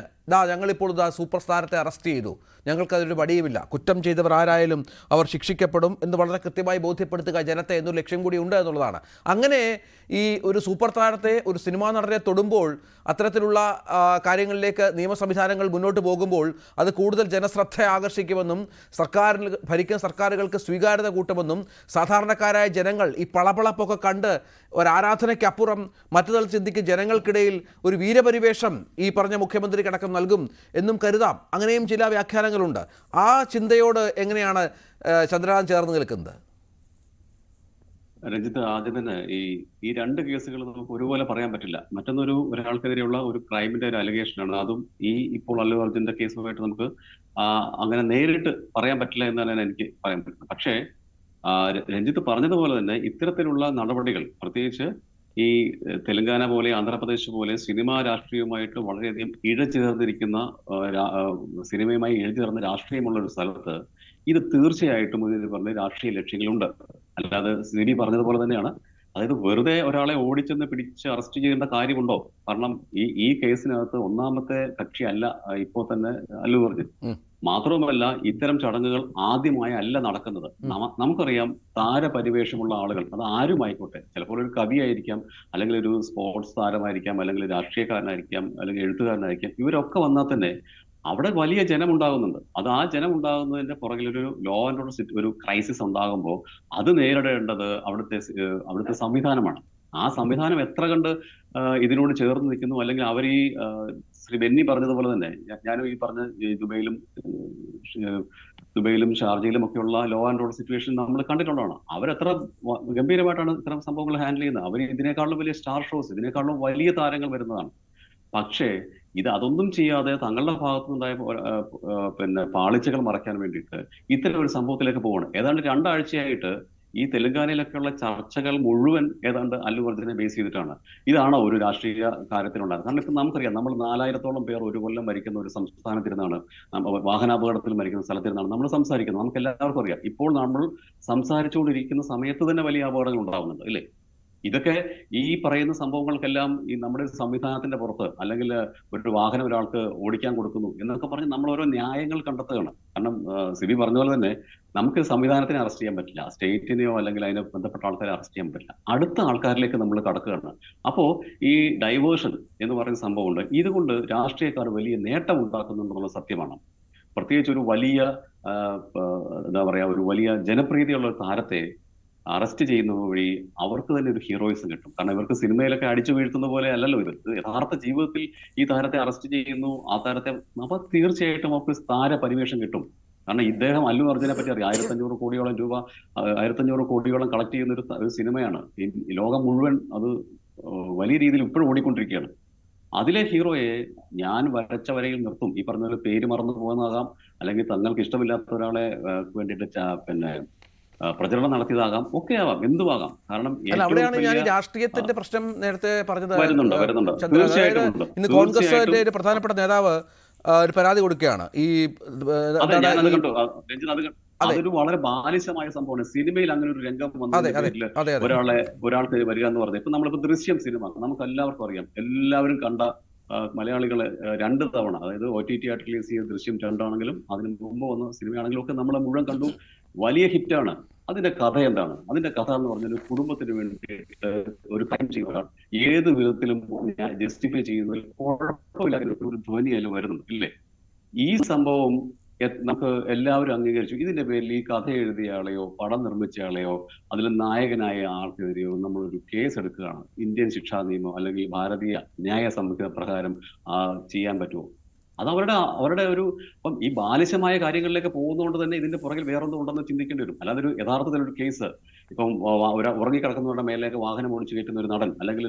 Speaker 1: ഞങ്ങളിപ്പോൾ സൂപ്പർ സ്റ്റാരത്തെ അറസ്റ്റ് ചെയ്തു, ഞങ്ങൾക്കതൊരു വടിയുമില്ല, കുറ്റം ചെയ്തവർ ആരായാലും അവർ ശിക്ഷിക്കപ്പെടും എന്ന് വളരെ കൃത്യമായി ബോധ്യപ്പെടുത്തുക ജനത്തെ എന്നൊരു ലക്ഷ്യം കൂടി ഉണ്ട് എന്നുള്ളതാണ്. അങ്ങനെ ഈ ഒരു സൂപ്പർ താരത്തെ, ഒരു സിനിമാ നടനെ തൊടുമ്പോൾ അത്തരത്തിലുള്ള കാര്യങ്ങളിലേക്ക് നിയമ സംവിധാനം സംവിധാനങ്ങൾ മുന്നോട്ട് പോകുമ്പോൾ അത് കൂടുതൽ ജനശ്രദ്ധ ആകർഷിക്കുമെന്നും ഭരിക്കുന്ന സർക്കാരുകൾക്ക് സ്വീകാര്യത കൂട്ടുമെന്നും സാധാരണക്കാരായ ജനങ്ങൾ ഈ പളപളപ്പൊക്കെ കണ്ട് ഒരാരാധനയ്ക്കപ്പുറം മറ്റു തലത്തിൽ ചിന്തിക്കും ജനങ്ങൾക്കിടയിൽ ഒരു വീരപരിവേഷം ഈ പറഞ്ഞ മുഖ്യമന്ത്രിക്കടക്കം നൽകും എന്നും കരുതാം. അങ്ങനെയും ചില വ്യാഖ്യാനങ്ങളുണ്ട്. ആ ചിന്തയോട് എങ്ങനെയാണ് ചന്ദ്രകാന്ത് ചേർന്ന് നിൽക്കുന്നത്?
Speaker 4: രഞ്ജിത്ത്, ആദ്യം തന്നെ ഈ രണ്ട് കേസുകൾ നമുക്ക് ഒരുപോലെ പറയാൻ പറ്റില്ല. ഒരാൾക്കെതിരെയുള്ള ഒരു ക്രൈമിന്റെ ഒരു അലിഗേഷനാണ്. അതും ഇപ്പോൾ അല്ലു അർജുന്റെ കേസുമായിട്ട് നമുക്ക് അങ്ങനെ നേരിട്ട് പറയാൻ പറ്റില്ല എന്നാണ് എനിക്ക് പറയാൻ പറ്റുന്നത്. പക്ഷേ രഞ്ജിത്ത് പറഞ്ഞതുപോലെ തന്നെ ഇത്തരത്തിലുള്ള നടപടികൾ, പ്രത്യേകിച്ച് ഈ തെലങ്കാന പോലെ ആന്ധ്രാപ്രദേശ് പോലെ സിനിമാ രാഷ്ട്രീയവുമായിട്ട് വളരെയധികം ഇഴചേർന്നിരിക്കുന്ന സിനിമയുമായി ഇഴചേർന്ന രാഷ്ട്രീയമുള്ള ഒരു സ്ഥലത്ത് ഇത് തീർച്ചയായിട്ടും ഇതിന് പറഞ്ഞ രാഷ്ട്രീയ ലക്ഷ്യങ്ങളുണ്ട്. അല്ലാതെ സിനി പറഞ്ഞതുപോലെ തന്നെയാണ്. അതായത് വെറുതെ ഒരാളെ ഓടിച്ചെന്ന് പിടിച്ച് അറസ്റ്റ് ചെയ്യേണ്ട കാര്യമുണ്ടോ? കാരണം ഈ കേസിനകത്ത് ഒന്നാമത്തെ കക്ഷിയല്ല ഇപ്പോൾ തന്നെ അല്ലു അർജുൻ. മാത്രവുമല്ല, ഇത്തരം ചടങ്ങുകൾ ആദ്യമായല്ല നടക്കുന്നത്. നമുക്കറിയാം, താരപരിവേഷമുള്ള ആളുകൾ, അത് ആരുമായിക്കോട്ടെ, ചിലപ്പോൾ ഒരു കവിയായിരിക്കാം, അല്ലെങ്കിൽ ഒരു സ്പോർട്സ് താരമായിരിക്കാം, അല്ലെങ്കിൽ രാഷ്ട്രീയക്കാരനായിരിക്കാം, അല്ലെങ്കിൽ എഴുത്തുകാരനായിരിക്കാം. ഇവരൊക്കെ വന്നാൽ തന്നെ അവിടെ വലിയ ജനം ഉണ്ടാകുന്നുണ്ട്. അത് ആ ജനം ഉണ്ടാകുന്നതിന്റെ പുറകിലൊരു ലോ ആൻഡ് ഓർഡർ ഒരു ക്രൈസിസ് ഉണ്ടാകുമ്പോൾ അത് നേരിടേണ്ടത് അവിടുത്തെ സംവിധാനമാണ്. ആ സംവിധാനം എത്ര കണ്ട് ഇതിനോട് ചേർന്ന് നിൽക്കുന്നു, അല്ലെങ്കിൽ അവർ ശ്രീ ബെന്നി പറഞ്ഞതുപോലെ തന്നെ, ഞാനും ഈ പറഞ്ഞ ദുബൈയിലും ഷാർജയിലും ഒക്കെയുള്ള ലോ ആൻഡ് ഓർഡർ സിറ്റുവേഷൻ നമ്മൾ കണ്ടിട്ടുള്ളതാണ്. അവരെത്ര ഗംഭീരമായിട്ടാണ് ഇത്തരം സംഭവങ്ങൾ ഹാൻഡിൽ ചെയ്യുന്നത്. അവർ ഇതിനേക്കാളും വലിയ സ്റ്റാർ ഷോസ്, ഇതിനേക്കാളും വലിയ താരങ്ങൾ വരുന്നതാണ്. പക്ഷേ അതൊന്നും ചെയ്യാതെ തങ്ങളുടെ ഭാഗത്തു നിന്നുണ്ടായ പാളിച്ചകൾ മറയ്ക്കാൻ വേണ്ടിയിട്ട് ഇത്തരം ഒരു സംഭവത്തിലേക്ക് പോകണം. ഏതാണ്ട് 2 ആഴ്ചയായിട്ട് ഈ തെലങ്കാനയിലൊക്കെയുള്ള ചർച്ചകൾ മുഴുവൻ ഏതാണ്ട് അല്ലു അർജുനെ ബേസ് ചെയ്തിട്ടാണ്. ഇതാണോ ഒരു രാഷ്ട്രീയ കാര്യത്തിനുണ്ടായത്? കാരണം ഇപ്പം നമുക്കറിയാം, നമ്മൾ 4000-ഓളം പേർ ഒരു കൊല്ലം മരിക്കുന്ന ഒരു സംസ്ഥാനത്തിരുന്നാണ്, വാഹനാപകടത്തിൽ മരിക്കുന്ന സ്ഥലത്തിരുന്നാണ് നമ്മൾ സംസാരിക്കുന്നത്. നമുക്ക് എല്ലാവർക്കും അറിയാം. ഇപ്പോൾ നമ്മൾ സംസാരിച്ചുകൊണ്ടിരിക്കുന്ന സമയത്ത് തന്നെ വലിയ അപകടങ്ങൾ ഉണ്ടാവുന്നുണ്ട്, അല്ലേ? ഇതൊക്കെ ഈ പറയുന്ന സംഭവങ്ങൾക്കെല്ലാം ഈ നമ്മുടെ സംവിധാനത്തിന്റെ പുറത്ത്, അല്ലെങ്കിൽ ഒരു വാഹനം ഒരാൾക്ക് ഓടിക്കാൻ കൊടുക്കുന്നു എന്നൊക്കെ പറഞ്ഞ് നമ്മൾ ഓരോ ന്യായങ്ങൾ കണ്ടെത്തുകയാണ്. കാരണം സിബി പറഞ്ഞ പോലെ തന്നെ നമുക്ക് സംവിധാനത്തിനെ അറസ്റ്റ് ചെയ്യാൻ പറ്റില്ല, സ്റ്റേറ്റിനെയോ അല്ലെങ്കിൽ അതിനെ ബന്ധപ്പെട്ട ആൾക്കാരെ അറസ്റ്റ് ചെയ്യാൻ പറ്റില്ല. അടുത്ത ആൾക്കാരിലേക്ക് നമ്മൾ കടക്കുകയാണ്. അപ്പോ ഈ ഡൈവേർഷൻ എന്ന് പറയുന്ന സംഭവമുണ്ട്. ഇതുകൊണ്ട് രാഷ്ട്രീയക്കാർ വലിയ നേട്ടം ഉണ്ടാക്കുന്നുണ്ടെന്നുള്ള സത്യമാണ്. പ്രത്യേകിച്ച് ഒരു വലിയ ഒരു വലിയ ജനപ്രീതിയുള്ള ഒരു താരത്തെ അറസ്റ്റ് ചെയ്യുന്നത് വഴി അവർക്ക് തന്നെ ഒരു ഹീറോയിസം കിട്ടും. കാരണം ഇവർക്ക് സിനിമയിലൊക്കെ അടിച്ചു വീഴ്ത്തുന്ന പോലെ അല്ലല്ലോ ഇത്. യഥാർത്ഥ ജീവിതത്തിൽ ഈ താരത്തെ അറസ്റ്റ് ചെയ്യുന്നു, ആ താരത്തെ അപ്പൊ തീർച്ചയായിട്ടും അവർക്ക് താരപരിവേഷം കിട്ടും. കാരണം ഇദ്ദേഹം അല്ലു അർജുനെ പറ്റി അറിയാം. 1500 കോടിയോളം കളക്ട് ചെയ്യുന്ന ഒരു സിനിമയാണ്. ഈ ലോകം മുഴുവൻ അത് വലിയ രീതിയിൽ ഇപ്പോഴും ഓടിക്കൊണ്ടിരിക്കുകയാണ്. അതിലെ ഹീറോയെ ഞാൻ വരച്ച വരയിൽ നിർത്തും. ഈ പറഞ്ഞ പോലെ പേര് മറന്നു പോകുന്നതാകാം, അല്ലെങ്കിൽ തങ്ങൾക്ക് ഇഷ്ടമില്ലാത്ത ഒരാളെ വേണ്ടിയിട്ട് പ്രചരണം നടത്തിയതാകാം, ഒക്കെ ആവാം, എന്തുവാകാം. കാരണം
Speaker 1: അവിടെയാണ് ഞാൻ രാഷ്ട്രീയത്തിന്റെ പ്രശ്നം നേരത്തെ പറഞ്ഞത്. ഇന്ന്
Speaker 4: കോൺഗ്രസിന്റെ
Speaker 1: ഒരു പ്രധാനപ്പെട്ട നേതാവ് ഒരു പരാതി കൊടുക്കുകയാണ്.
Speaker 4: അതൊരു വളരെ ബാലിശമായ സംഭവമാണ്. സിനിമയിൽ അങ്ങനെ ഒരു രംഗം വന്നതിൽ ഒരാൾക്ക് വരിക എന്ന് പറഞ്ഞത്. ഇപ്പൊ നമ്മളിപ്പോ ദൃശ്യം സിനിമ നമുക്ക് എല്ലാവർക്കും അറിയാം. എല്ലാവരും കണ്ട മലയാളികളെ 2 തവണ, അതായത് OTT ആയിട്ട് റിലീസ് ചെയ്ത ദൃശ്യം 2 ആണെങ്കിലും അതിന് മുമ്പ് വന്ന സിനിമയാണെങ്കിലും ഒക്കെ നമ്മളെ മുഴുവൻ കണ്ടു. വലിയ ഹിറ്റാണ്. അതിന്റെ കഥ എന്താണ്? അതിന്റെ കഥ എന്ന് പറഞ്ഞാൽ ഒരു കുടുംബത്തിന് വേണ്ടിയിട്ട് ഒരു ക്രൈം ചെയ്യുക, ഏത് വിധത്തിലും ജസ്റ്റിഫൈ ചെയ്യുന്നതിൽ കുഴപ്പമില്ലാത്ത ഒരു ധ്വനിയായാലും വരുന്നുണ്ട്, ഇല്ലേ? ഈ സംഭവം നമുക്ക് എല്ലാവരും അംഗീകരിച്ചു. ഇതിന്റെ പേരിൽ ഈ കഥ എഴുതിയ ആളെയോ പടം നിർമ്മിച്ച ആളെയോ അതിൽ നായകനായ ആൾക്കെതിരെയോ നമ്മളൊരു കേസ് എടുക്കുകയാണ്. ഇന്ത്യൻ ശിക്ഷാ നിയമം അല്ലെങ്കിൽ ഭാരതീയ ന്യായ സംഹിത പ്രകാരം ചെയ്യാൻ പറ്റുമോ? അത് അവരുടെ ഇപ്പം ഈ ബാലിശമായ കാര്യങ്ങളിലേക്ക് പോകുന്നതുകൊണ്ട് തന്നെ ഇതിന്റെ പുറകിൽ വേറൊന്നും ഉണ്ടെന്ന് ചിന്തിക്കേണ്ടി വരും. അല്ലാതെ ഒരു യഥാർത്ഥത്തിലൊരു കേസ്, ഇപ്പം ഉറങ്ങിക്കിടക്കുന്നവരുടെ മേലേക്ക് വാഹനം ഓടിച്ചു കയറ്റുന്ന ഒരു നടൻ, അല്ലെങ്കിൽ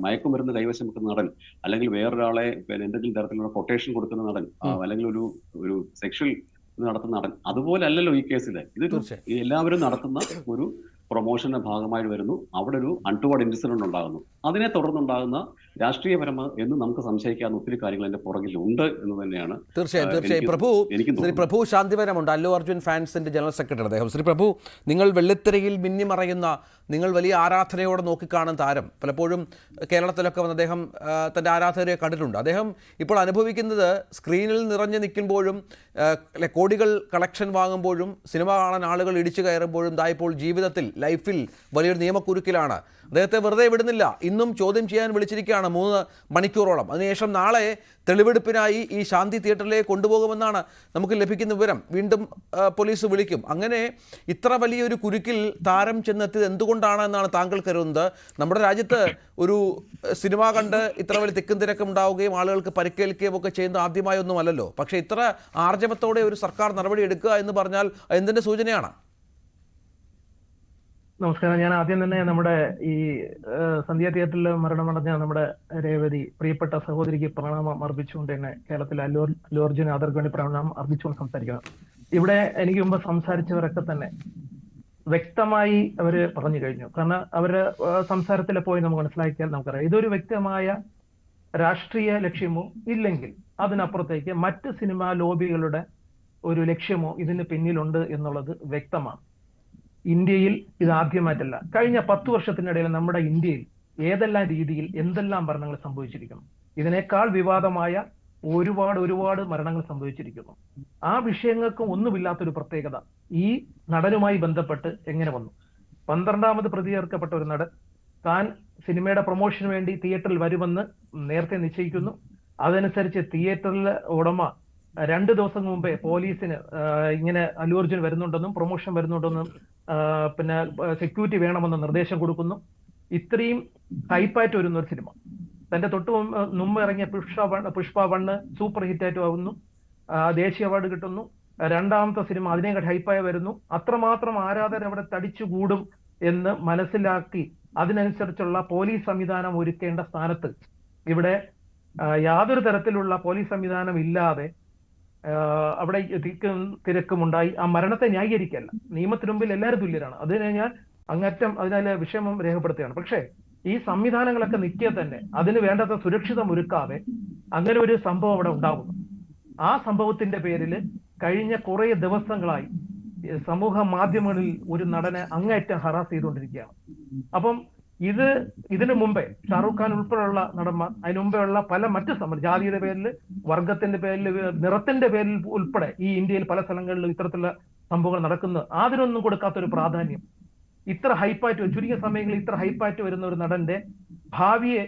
Speaker 4: മയക്കുമരുന്ന് കൈവശം വെക്കുന്ന നടൻ, അല്ലെങ്കിൽ വേറൊരാളെ എന്തെങ്കിലും തരത്തിലുള്ള കൊട്ടേഷൻ കൊടുക്കുന്ന നടൻ, അല്ലെങ്കിൽ ഒരു സെക്ഷൽ നടത്തുന്ന നടൻ, അതുപോലെ അല്ലല്ലോ ഈ കേസിലെ. ഇത് എല്ലാവരും നടത്തുന്ന ഒരു പ്രൊമോഷന്റെ ഭാഗമായി വരുന്നു. അവിടെ ഒരു അൺടുവേർഡ് ഇൻസിഡന്റ് ഉണ്ടാകുന്നു. അതിനെ തുടർന്നുണ്ടാകുന്ന രാഷ്ട്രീയപരമ എന്ന് നമുക്ക് സംശയിക്കാവുന്ന ഒത്തിരി കാര്യങ്ങൾ അതിന്റെ പുറകിലുണ്ട് എന്ന് തന്നെയാണ്.
Speaker 1: തീർച്ചയായും പ്രഭു ശാന്തിവരമുണ്ട്, അല്ലു അർജുൻ ഫാൻസിന്റെ ജനറൽ സെക്രട്ടറി അദ്ദേഹം. ശ്രീ പ്രഭു, നിങ്ങൾ വെള്ളിത്തിരയിൽ മിന്നിമറയുന്ന, നിങ്ങൾ വലിയ ആരാധനയോടെ നോക്കിക്കാണുന്ന താരം. പലപ്പോഴും കേരളത്തിലൊക്കെ വന്ന് അദ്ദേഹം തൻ്റെ ആരാധകരെ കണ്ടിട്ടുണ്ട്. അദ്ദേഹം ഇപ്പോൾ അനുഭവിക്കുന്നത് സ്ക്രീനിൽ നിറഞ്ഞു നിൽക്കുമ്പോഴും കോടികൾ കളക്ഷൻ വാങ്ങുമ്പോഴും സിനിമ കാണാൻ ആളുകൾ ഇടിച്ചു കയറുമ്പോഴും ഇപ്പോൾ ജീവിതത്തിൽ ലൈഫിൽ വലിയൊരു നിയമക്കുരുക്കിലാണ്. അദ്ദേഹത്തെ വെറുതെ വിടുന്നില്ല. ഇന്നും ചോദ്യം ചെയ്യാൻ വിളിച്ചിരിക്കുകയാണ് 3 മണിക്കൂറോളം. അതിനുശേഷം നാളെ തെളിവെടുപ്പിനായി ഈ ശാന്തി തിയേറ്ററിലേക്ക് കൊണ്ടുപോകുമെന്നാണ് നമുക്ക് ലഭിക്കുന്ന വിവരം. വീണ്ടും പോലീസ് വിളിക്കും. അങ്ങനെ ഇത്ര വലിയൊരു കുരുക്കിൽ താരം ചെന്നെത്തിയത് എന്തുകൊണ്ടാണ് എന്നാണ് താങ്കൾ കരുതുന്നത്? നമ്മുടെ രാജ്യത്ത് ഒരു സിനിമ കണ്ട് ഇത്ര വലിയ തിക്കും തിരക്കും ഉണ്ടാവുകയും ആളുകൾക്ക് പരിക്കേൽക്കുകയും ഒക്കെ ചെയ്യുന്നത് ആദ്യമായൊന്നുമല്ലല്ലോ. പക്ഷേ ഇത്ര ആർജവത്തോടെ ഒരു സർക്കാർ നടപടി എടുക്കുക എന്ന് പറഞ്ഞാൽ എന്തിൻ്റെ സൂചനയാണ്?
Speaker 5: നമസ്കാരം. ഞാൻ ആദ്യം തന്നെ നമ്മുടെ ഈ സന്ധ്യ തിയേറ്ററിൽ മരണമടഞ്ഞ നമ്മുടെ രേവതി പ്രിയപ്പെട്ട സഹോദരിക്ക് പ്രണാമം അർപ്പിച്ചുകൊണ്ട് തന്നെ കേരളത്തിലെ അല്ലു അർജുൻ ആദർക്ക് വേണ്ടി പ്രണാമം അർപ്പിച്ചുകൊണ്ട് സംസാരിക്കണം. ഇവിടെ എനിക്ക് മുമ്പ് സംസാരിച്ചവരൊക്കെ തന്നെ വ്യക്തമായി അവര് പറഞ്ഞു കഴിഞ്ഞു. കാരണം അവര് സംസാരത്തിൽ പോയി നമുക്ക് മനസ്സിലാക്കിയാൽ നമുക്കറിയാം ഇതൊരു വ്യക്തമായ രാഷ്ട്രീയ ലക്ഷ്യമോ ഇല്ലെങ്കിൽ അതിനപ്പുറത്തേക്ക് മറ്റ് സിനിമാ ലോബികളുടെ ഒരു ലക്ഷ്യമോ ഇതിന് പിന്നിലുണ്ട് എന്നുള്ളത് വ്യക്തമാണ്. ഇന്ത്യയിൽ ഇത് ആദ്യമായിട്ടല്ല. കഴിഞ്ഞ 10 വർഷത്തിനിടയിൽ നമ്മുടെ ഇന്ത്യയിൽ ഏതെല്ലാം രീതിയിൽ എന്തെല്ലാം മരണങ്ങൾ സംഭവിച്ചിരിക്കുന്നു. ഇതിനേക്കാൾ വിവാദമായ ഒരുപാട് മരണങ്ങൾ സംഭവിച്ചിരിക്കുന്നു. ആ വിഷയങ്ങൾക്ക് ഒന്നുമില്ലാത്തൊരു പ്രത്യേകത ഈ നടനുമായി ബന്ധപ്പെട്ട് എങ്ങനെ വന്നു? 12ാമത് പ്രതി ചേർക്കപ്പെട്ട ഒരു നടൻ താൻ സിനിമയുടെ പ്രൊമോഷന് വേണ്ടി തിയേറ്ററിൽ വരുമെന്ന് നേരത്തെ നിശ്ചയിക്കുന്നു. അതനുസരിച്ച് തിയേറ്ററിലെ ഉടമ 2 ദിവസം മുമ്പേ പോലീസിന് ഇങ്ങനെ അല്ലു അർജുൻ വരുന്നുണ്ടെന്നും പ്രൊമോഷൻ വരുന്നുണ്ടെന്നും പിന്നെ സെക്യൂരിറ്റി വേണമെന്ന് നിർദ്ദേശം കൊടുക്കുന്നു. ഇത്രയും ഹൈപ്പായിട്ട് വരുന്ന ഒരു സിനിമ തന്റെ തൊട്ട് മുമ്പ് ഇറങ്ങിയ പുഷ്പ 1 സൂപ്പർ ഹിറ്റായിട്ട് ആവുന്നു, ദേശീയ അവാർഡ് കിട്ടുന്നു. 2ാമത്തെ സിനിമ അതിനേക്കാൾ ഹൈപ്പായി വരുന്നു. അത്രമാത്രം ആരാധകർ അവിടെ തടിച്ചുകൂടും എന്ന് മനസ്സിലാക്കി അതിനനുസരിച്ചുള്ള പോലീസ് സംവിധാനം ഒരുക്കേണ്ട സ്ഥാനത്ത് ഇവിടെ യാതൊരു തരത്തിലുള്ള പോലീസ് സംവിധാനം ഇല്ലാതെ അവിടെ തിരക്കുമുണ്ടായി. ആ മരണത്തെ ന്യായീകരിക്കല്ല, നിയമത്തിന് മുമ്പിൽ എല്ലാവരും തുല്യരാണ്. അതിനെ ഞാൻ അങ്ങറ്റം അതിനെ വിഷമം രേഖപ്പെടുത്തുകയാണ്. പക്ഷേ ഈ സംവിധാനങ്ങളൊക്കെ നിൽക്കെ തന്നെ അതിന് വേണ്ടത്ര സുരക്ഷിതം ഒരുക്കാതെ അങ്ങനെ ഒരു സംഭവം അവിടെ ഉണ്ടാകുന്നു. ആ സംഭവത്തിന്റെ പേരിൽ കഴിഞ്ഞ കുറെ ദിവസങ്ങളായി സമൂഹ മാധ്യമങ്ങളിൽ ഒരു നടനെ അങ്ങേയറ്റം ഹറാസ് ചെയ്തുകൊണ്ടിരിക്കുകയാണ്. അപ്പം ഇതിനു മുമ്പേ ഷാറൂഖ് ഖാൻ ഉൾപ്പെടെയുള്ള നടന്മാർ അതിനു മുമ്പേ ഉള്ള പല മറ്റു ജാതിയുടെ പേരിൽ, വർഗത്തിന്റെ പേരിൽ, നിറത്തിന്റെ പേരിൽ ഉൾപ്പെടെ ഈ ഇന്ത്യയിൽ പല സ്ഥലങ്ങളിലും ഇത്തരത്തിലുള്ള സംഭവങ്ങൾ നടക്കുന്നത് അതിനൊന്നും കൊടുക്കാത്തൊരു പ്രാധാന്യം ഇത്ര ഹൈപ്പായിട്ട് ചുരുങ്ങിയ സമയങ്ങളിൽ ഇത്ര ഹൈപ്പായിട്ട് വരുന്ന ഒരു നടന്റെ ഭാവിയെ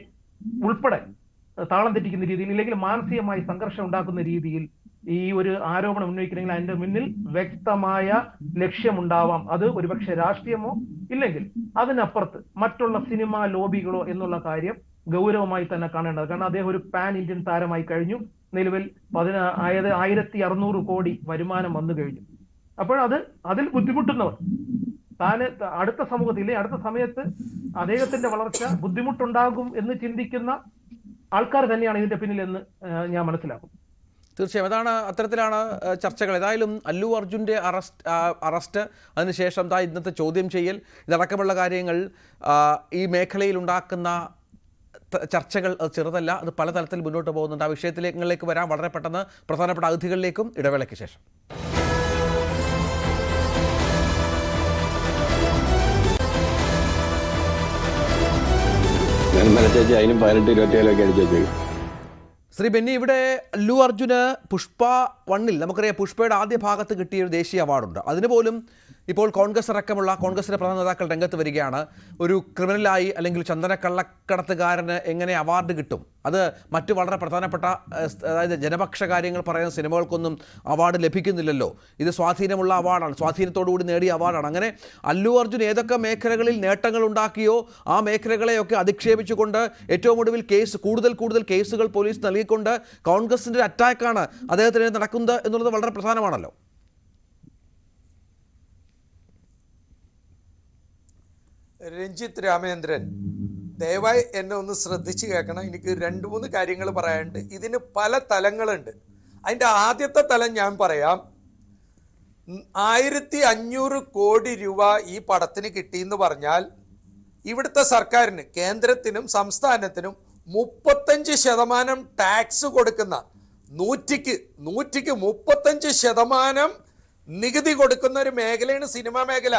Speaker 5: ഉൾപ്പെടെ താളം തെറ്റിക്കുന്ന രീതിയിൽ ഇല്ലെങ്കിൽ മാനസികമായി സംഘർഷം ഉണ്ടാക്കുന്ന രീതിയിൽ ഈ ഒരു ആരോപണം ഉന്നയിക്കണമെങ്കിൽ അതിന്റെ മുന്നിൽ വ്യക്തമായ ലക്ഷ്യമുണ്ടാവാം. അത് ഒരുപക്ഷെ രാഷ്ട്രീയമോ ഇല്ലെങ്കിൽ അതിനപ്പുറത്ത് മറ്റുള്ള സിനിമാ ലോബികളോ എന്നുള്ള കാര്യം ഗൗരവമായി തന്നെ കാണേണ്ടത്. കാരണം അദ്ദേഹം ഒരു പാൻ ഇന്ത്യൻ താരമായി കഴിഞ്ഞു. നിലവിൽ 1600 കോടി വരുമാനം വന്നു കഴിഞ്ഞു. അപ്പോൾ അതിൽ ബുദ്ധിമുട്ടുന്നവർ അടുത്ത സമൂഹത്തിൽ അടുത്ത സമയത്ത് അദ്ദേഹത്തിന്റെ വളർച്ച ബുദ്ധിമുട്ടുണ്ടാകും എന്ന് ചിന്തിക്കുന്ന ആൾക്കാർ തന്നെയാണ് ഇതിന്റെ പിന്നിലെന്ന് ഞാൻ മനസ്സിലാക്കും.
Speaker 1: തീർച്ചയായും അത്തരത്തിലാണ് ചർച്ചകൾ. ഏതായാലും അല്ലു അർജുൻ്റെ അറസ്റ്റ് അതിനുശേഷം ഇന്നത്തെ ചോദ്യം ചെയ്യൽ ഇതടക്കമുള്ള കാര്യങ്ങൾ ഈ മേഖലയിൽ ഉണ്ടാക്കുന്ന ചർച്ചകൾ അത് ചെറുതല്ല. അത് പല തലത്തിൽ മുന്നോട്ട് പോകുന്നുണ്ട്. ആ വിഷയത്തിലേക്ക് വരാൻ വളരെ പെട്ടെന്ന് പ്രധാനപ്പെട്ട അതിഥികളിലേക്കും ഇടവേളയ്ക്ക് ശേഷം.
Speaker 3: അതിനും 18-27 അടിച്ചു.
Speaker 1: ശ്രീ ബെന്നി, ഇവിടെ അല്ലു അർജുന് പുഷ്പ 1 നമുക്കറിയാം പുഷ്പയുടെ ആദ്യ ഭാഗത്ത് കിട്ടിയ ഒരു ദേശീയ അവാർഡുണ്ട്. അതിന് പോലും ഇപ്പോൾ കോൺഗ്രസ് അടക്കമുള്ള കോൺഗ്രസിൻ്റെ പ്രധാന നേതാക്കൾ രംഗത്ത് വരികയാണ്. ഒരു ക്രിമിനലായി അല്ലെങ്കിൽ ചന്ദന കള്ളക്കടത്തുകാരന് എങ്ങനെ അവാർഡ് കിട്ടും? അത് മറ്റു വളരെ പ്രധാനപ്പെട്ട അതായത് ജനപക്ഷ കാര്യങ്ങൾ പറയുന്ന സിനിമകൾക്കൊന്നും അവാർഡ് ലഭിക്കുന്നില്ലല്ലോ. ഇത് സ്വാധീനമുള്ള അവാർഡാണ്, സ്വാധീനത്തോടുകൂടി നേടിയ അവാർഡാണ്. അങ്ങനെ അല്ലു അർജുൻ ഏതൊക്കെ മേഖലകളിൽ നേട്ടങ്ങൾ ഉണ്ടാക്കിയോ ആ മേഖലകളെയൊക്കെ അധിക്ഷേപിച്ചുകൊണ്ട് ഏറ്റവും ഒടുവിൽ കൂടുതൽ കേസുകൾ പോലീസ് നൽകിക്കൊണ്ട് കോൺഗ്രസിൻ്റെ അറ്റാക്കാണ് അദ്ദേഹത്തിന് നടക്കുന്നത് എന്നുള്ളത് വളരെ പ്രധാനമാണല്ലോ.
Speaker 2: രഞ്ജിത്ത് രാമേന്ദ്രൻ, ദയവായി എന്നെ ഒന്ന് ശ്രദ്ധിച്ച് കേൾക്കണം. എനിക്ക് 2-3 കാര്യങ്ങൾ പറയാനുണ്ട്. ഇതിന് പല തലങ്ങളുണ്ട്. അതിൻ്റെ ആദ്യത്തെ തലം ഞാൻ പറയാം. 1500 കോടി രൂപ ഈ പടത്തിന് കിട്ടിയെന്ന് പറഞ്ഞാൽ ഇവിടുത്തെ സർക്കാരിന്, കേന്ദ്രത്തിനും സംസ്ഥാനത്തിനും 35% ടാക്സ് കൊടുക്കുന്ന 100ക്ക് 35% നികുതി കൊടുക്കുന്ന ഒരു മേഖലയാണ് സിനിമാ മേഖല.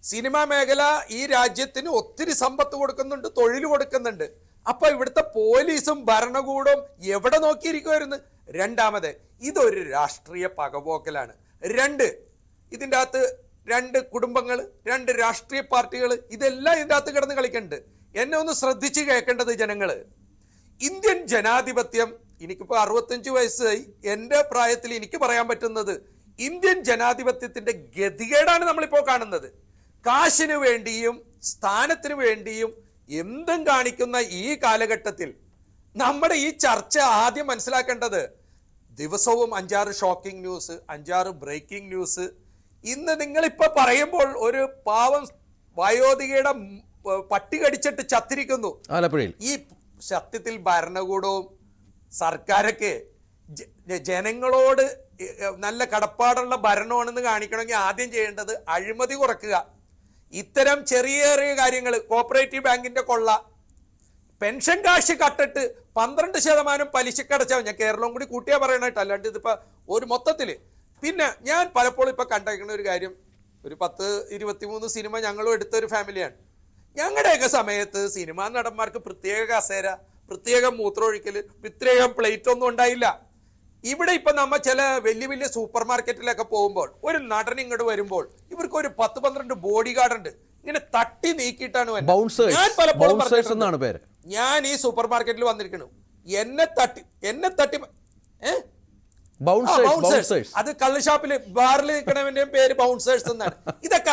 Speaker 2: സിനിമാ മേഖല ഈ രാജ്യത്തിന് ഒത്തിരി സമ്പത്ത് കൊടുക്കുന്നുണ്ട്, തൊഴിൽ കൊടുക്കുന്നുണ്ട്. അപ്പൊ ഇവിടുത്തെ പോലീസും ഭരണകൂടവും എവിടെ നോക്കിയിരിക്കുമായിരുന്നു? രണ്ടാമത്, ഇതൊരു രാഷ്ട്രീയ പകപോക്കലാണ്. ഇതിൻ്റെ അകത്ത് രണ്ട് കുടുംബങ്ങൾ, രണ്ട് രാഷ്ട്രീയ പാർട്ടികൾ, ഇതെല്ലാം ഇതിൻ്റെ അകത്ത് കിടന്ന് കളിക്കുന്നുണ്ട്. എന്നെ ഒന്ന് ശ്രദ്ധിച്ച് കേൾക്കേണ്ടത് ജനങ്ങൾ, ഇന്ത്യൻ ജനാധിപത്യം, എനിക്കിപ്പോൾ 65 വയസ്സായി, എൻ്റെ പ്രായത്തിൽ എനിക്ക് പറയാൻ പറ്റുന്നത് ഇന്ത്യൻ ജനാധിപത്യത്തിന്റെ ഗതികേടാണ് നമ്മളിപ്പോൾ കാണുന്നത്. കാശിനു വേണ്ടിയും സ്ഥാനത്തിനു വേണ്ടിയും എന്തും കാണിക്കുന്ന ഈ കാലഘട്ടത്തിൽ നമ്മുടെ ഈ ചർച്ച ആദ്യം മനസ്സിലാക്കേണ്ടത്, ദിവസവും 5-6 ഷോക്കിംഗ് ന്യൂസ്, 5-6 ബ്രേക്കിംഗ് ന്യൂസ്. ഇന്ന് നിങ്ങളിപ്പോ പറയുമ്പോൾ ഒരു പാവം വയോധികയുടെ പട്ടി കടിച്ചിട്ട് ചത്തിരിക്കുന്നു. ഈ സത്യത്തിൽ ഭരണകൂടവും സർക്കാരൊക്കെ ജനങ്ങളോട് നല്ല കടപ്പാടുള്ള ഭരണമാണെന്ന് കാണിക്കണമെങ്കിൽ ആദ്യം ചെയ്യേണ്ടത് അഴിമതി കുറയ്ക്കുക. ഇത്തരം ചെറിയ ചെറിയ കാര്യങ്ങൾ, കോപ്പറേറ്റീവ് ബാങ്കിന്റെ കൊള്ള, പെൻഷൻ കാശ് കട്ടിട്ട് 12% പലിശക്കടച്ചാൽ, ഞാൻ കേരളവും കൂടി കൂട്ടിയാ പറയണായിട്ട്, അല്ലാണ്ട് ഇതിപ്പോ ഒരു മൊത്തത്തില്. പിന്നെ ഞാൻ പലപ്പോഴും ഇപ്പൊ കണ്ടേക്കുന്ന ഒരു കാര്യം, ഒരു 10-23 സിനിമ ഞങ്ങളും എടുത്തൊരു ഫാമിലിയാണ്. ഞങ്ങളുടെയൊക്കെ സമയത്ത് സിനിമാ നടന്മാർക്ക് പ്രത്യേക കസേര, പ്രത്യേക മൂത്രമൊഴിക്കല്, പ്രത്യേകം പ്ലേറ്റ് ഒന്നും ഉണ്ടായില്ല. ഇവിടെ ഇപ്പൊ നമ്മ ചില വലിയ വലിയ സൂപ്പർ മാർക്കറ്റിലൊക്കെ പോകുമ്പോൾ ഒരു നടൻ ഇങ്ങോട്ട് വരുമ്പോൾ ഇവർക്ക് ഒരു 10-12 ബോഡി ഗാർഡ് ഉണ്ട്, ഇങ്ങനെ തട്ടി നീക്കിയിട്ടാണ്. ഞാൻ പലപ്പോഴും പറഞ്ഞിട്ടുണ്ട്, ഞാൻ ഈ സൂപ്പർ മാർക്കറ്റിൽ വന്നിരിക്കണു, എന്നെ തട്ടി ബൗൺസേഴ്സ്, അത് കള്ളുഷാപ്പില് ബാറിൽ നിൽക്കണവന്റെ പേര് ബൗൺസേഴ്സ് എന്നാണ്. ഇതൊക്കെ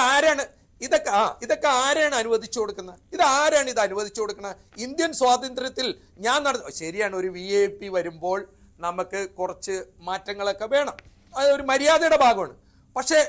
Speaker 2: ആരാണ് അനുവദിച്ചു കൊടുക്കുന്നത്? ഇതാരാണ് ഇത് അനുവദിച്ചു കൊടുക്കുന്നത്? ഇന്ത്യൻ സ്വാതന്ത്ര്യത്തിൽ ഞാൻ ശരിയാണ്, ഒരു VIP വരുമ്പോൾ നമുക്ക് കുറച്ച് മാറ്റങ്ങളൊക്കെ വേണം, അത് ഒരു മര്യാദയുടെ ഭാഗമാണ്. പക്ഷെ